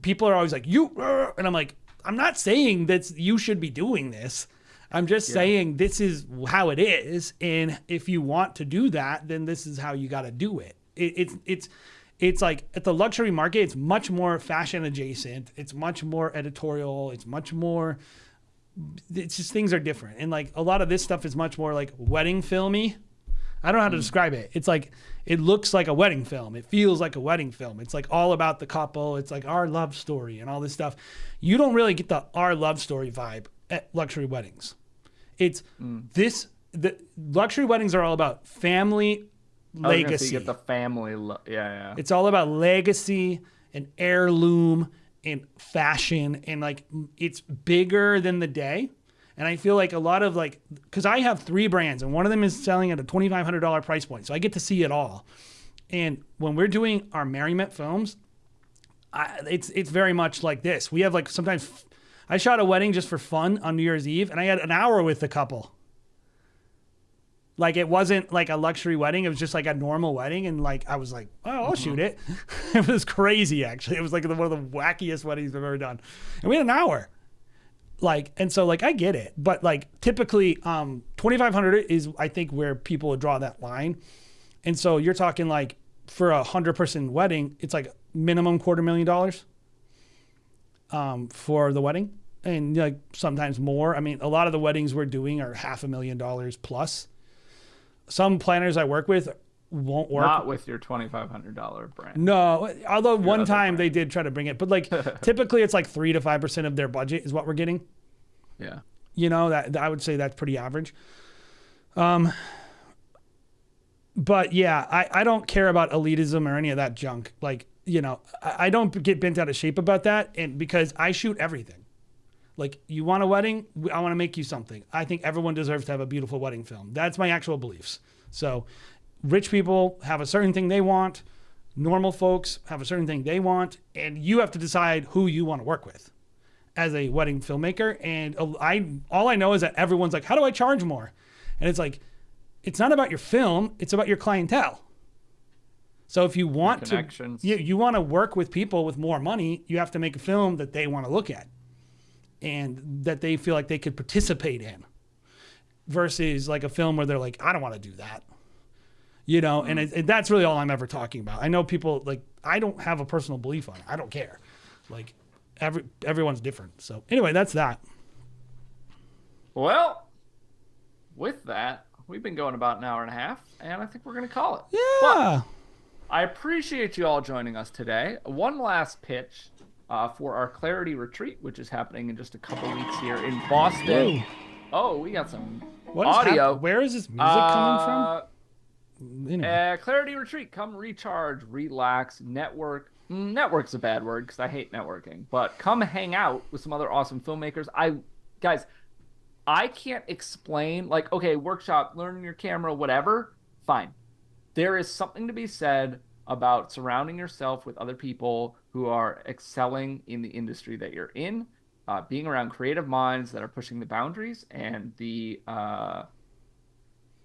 people are always like, and I'm like, I'm not saying that you should be doing this. I'm just saying this is how it is. And if you want to do that, then this is how you got to do it. It's like at the luxury market, it's much more fashion adjacent. It's much more editorial. It's just things are different. And like a lot of this stuff is much more like wedding filmy. I don't know how to describe it. It's like, it looks like a wedding film. It feels like a wedding film. It's like all about the couple. It's like our love story and all this stuff. You don't really get the our love story vibe at luxury weddings. It's the luxury weddings are all about family legacy. You get the family. Yeah. It's all about legacy and heirloom and fashion, and like it's bigger than the day. And I feel like a lot of like, because I have 3 brands and one of them is selling at a $2,500 price point, so I get to see it all. And when we're doing our merriment films, it's very much like this. We have like sometimes I shot a wedding just for fun on New Year's Eve, and I had an hour with the couple. Like, it wasn't like a luxury wedding. It was just like a normal wedding. And like, I was like, oh, I'll shoot it. It was crazy, actually. It was like one of the wackiest weddings I've ever done. And we had an hour. Like, and so like, I get it. But like, typically 2,500 is, I think, where people would draw that line. And so you're talking like for 100-person wedding, it's like minimum $250,000 for the wedding. And like sometimes more. I mean, a lot of the weddings we're doing are $500,000 plus. Some planners I work with won't work. Not with your $2,500 brand. No, although one time they did try to bring it, but like typically it's like 3 to 5% of their budget is what we're getting. Yeah. You know, that I would say that's pretty average. But yeah, I don't care about elitism or any of that junk. Like, you know, I don't get bent out of shape about that, and because I shoot everything. Like, you want a wedding? I want to make you something. I think everyone deserves to have a beautiful wedding film. That's my actual beliefs. So rich people have a certain thing they want. Normal folks have a certain thing they want, and you have to decide who you want to work with as a wedding filmmaker. And all I know is that everyone's like, how do I charge more? And it's like, it's not about your film, it's about your clientele. So if you want to, you want to work with people with more money, you have to make a film that they want to look at and that they feel like they could participate in, versus like a film where they're like, I don't want to do that. You know, and that's really all I'm ever talking about. I know people like, I don't have a personal belief on it. I don't care. Like everyone's different. So anyway, that's that. Well, with that, we've been going about an hour and a half, and I think we're going to call it. Yeah. But I appreciate you all joining us today. One last pitch for our Clarity Retreat, which is happening in just a couple weeks here in Boston. Whoa. Oh, we got some audio. Where is this music coming from? Anyway. Clarity Retreat. Come recharge, relax, network. Network's a bad word because I hate networking. But come hang out with some other awesome filmmakers. Guys, I can't explain. Like, okay, workshop, learning your camera, whatever. Fine. There is something to be said about surrounding yourself with other people who are excelling in the industry that you're in, being around creative minds that are pushing the boundaries, and the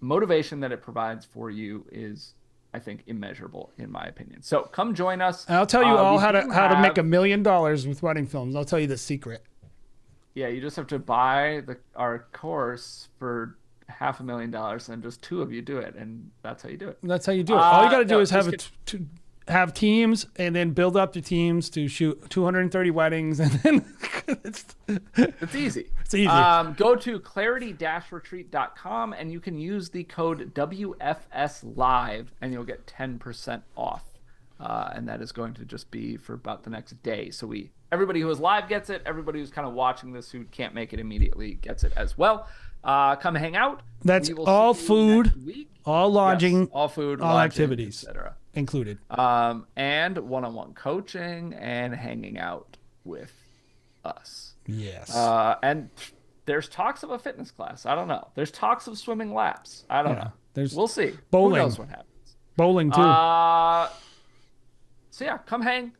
motivation that it provides for you is, I think, immeasurable in my opinion. So come join us. And I'll tell you all how to make $1 million with wedding films. I'll tell you the secret. Yeah, you just have to buy our course for $500,000, and just 2 of you do it, and that's how you do it. That's how you do it. All you got to do is have teams, and then build up the teams to shoot 230 weddings, and then it's easy. It's easy. Go to clarity-retreat.com, and you can use the code WFSLive, and you'll get 10% off. And that is going to just be for about the next day. So everybody who is live gets it. Everybody who's kind of watching this who can't make it immediately gets it as well. Come hang out. That's all food, all lodging, yes, all food, all lodging, activities, etc. included. And one-on-one coaching and hanging out with us. Yes. And there's talks of a fitness class. I don't know. There's talks of swimming laps. I don't know. We'll see. Bowling. Who knows what happens? Bowling too. So yeah, come hang.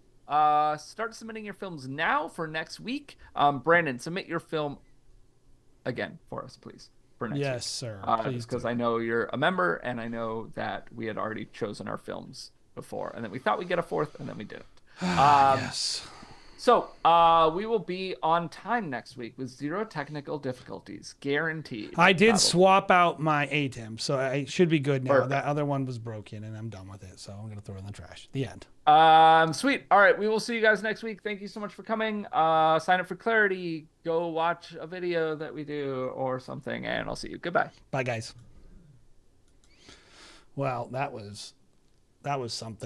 Start submitting your films now for next week. Brandon, submit your film again for us, please. For next week. Yes, sir. Please, because I know you're a member, and I know that we had already chosen our films before, and then we thought we'd get a 4th, and then we didn't. Yes. So we will be on time next week with 0 technical difficulties, guaranteed. I did swap out my ATEM, so I should be good now. Perfect. That other one was broken, and I'm done with it, so I'm gonna throw it in the trash. The end. Sweet. All right, we will see you guys next week. Thank you so much for coming. Sign up for Clarity. Go watch a video that we do or something, and I'll see you. Goodbye. Bye, guys. Well, that was something.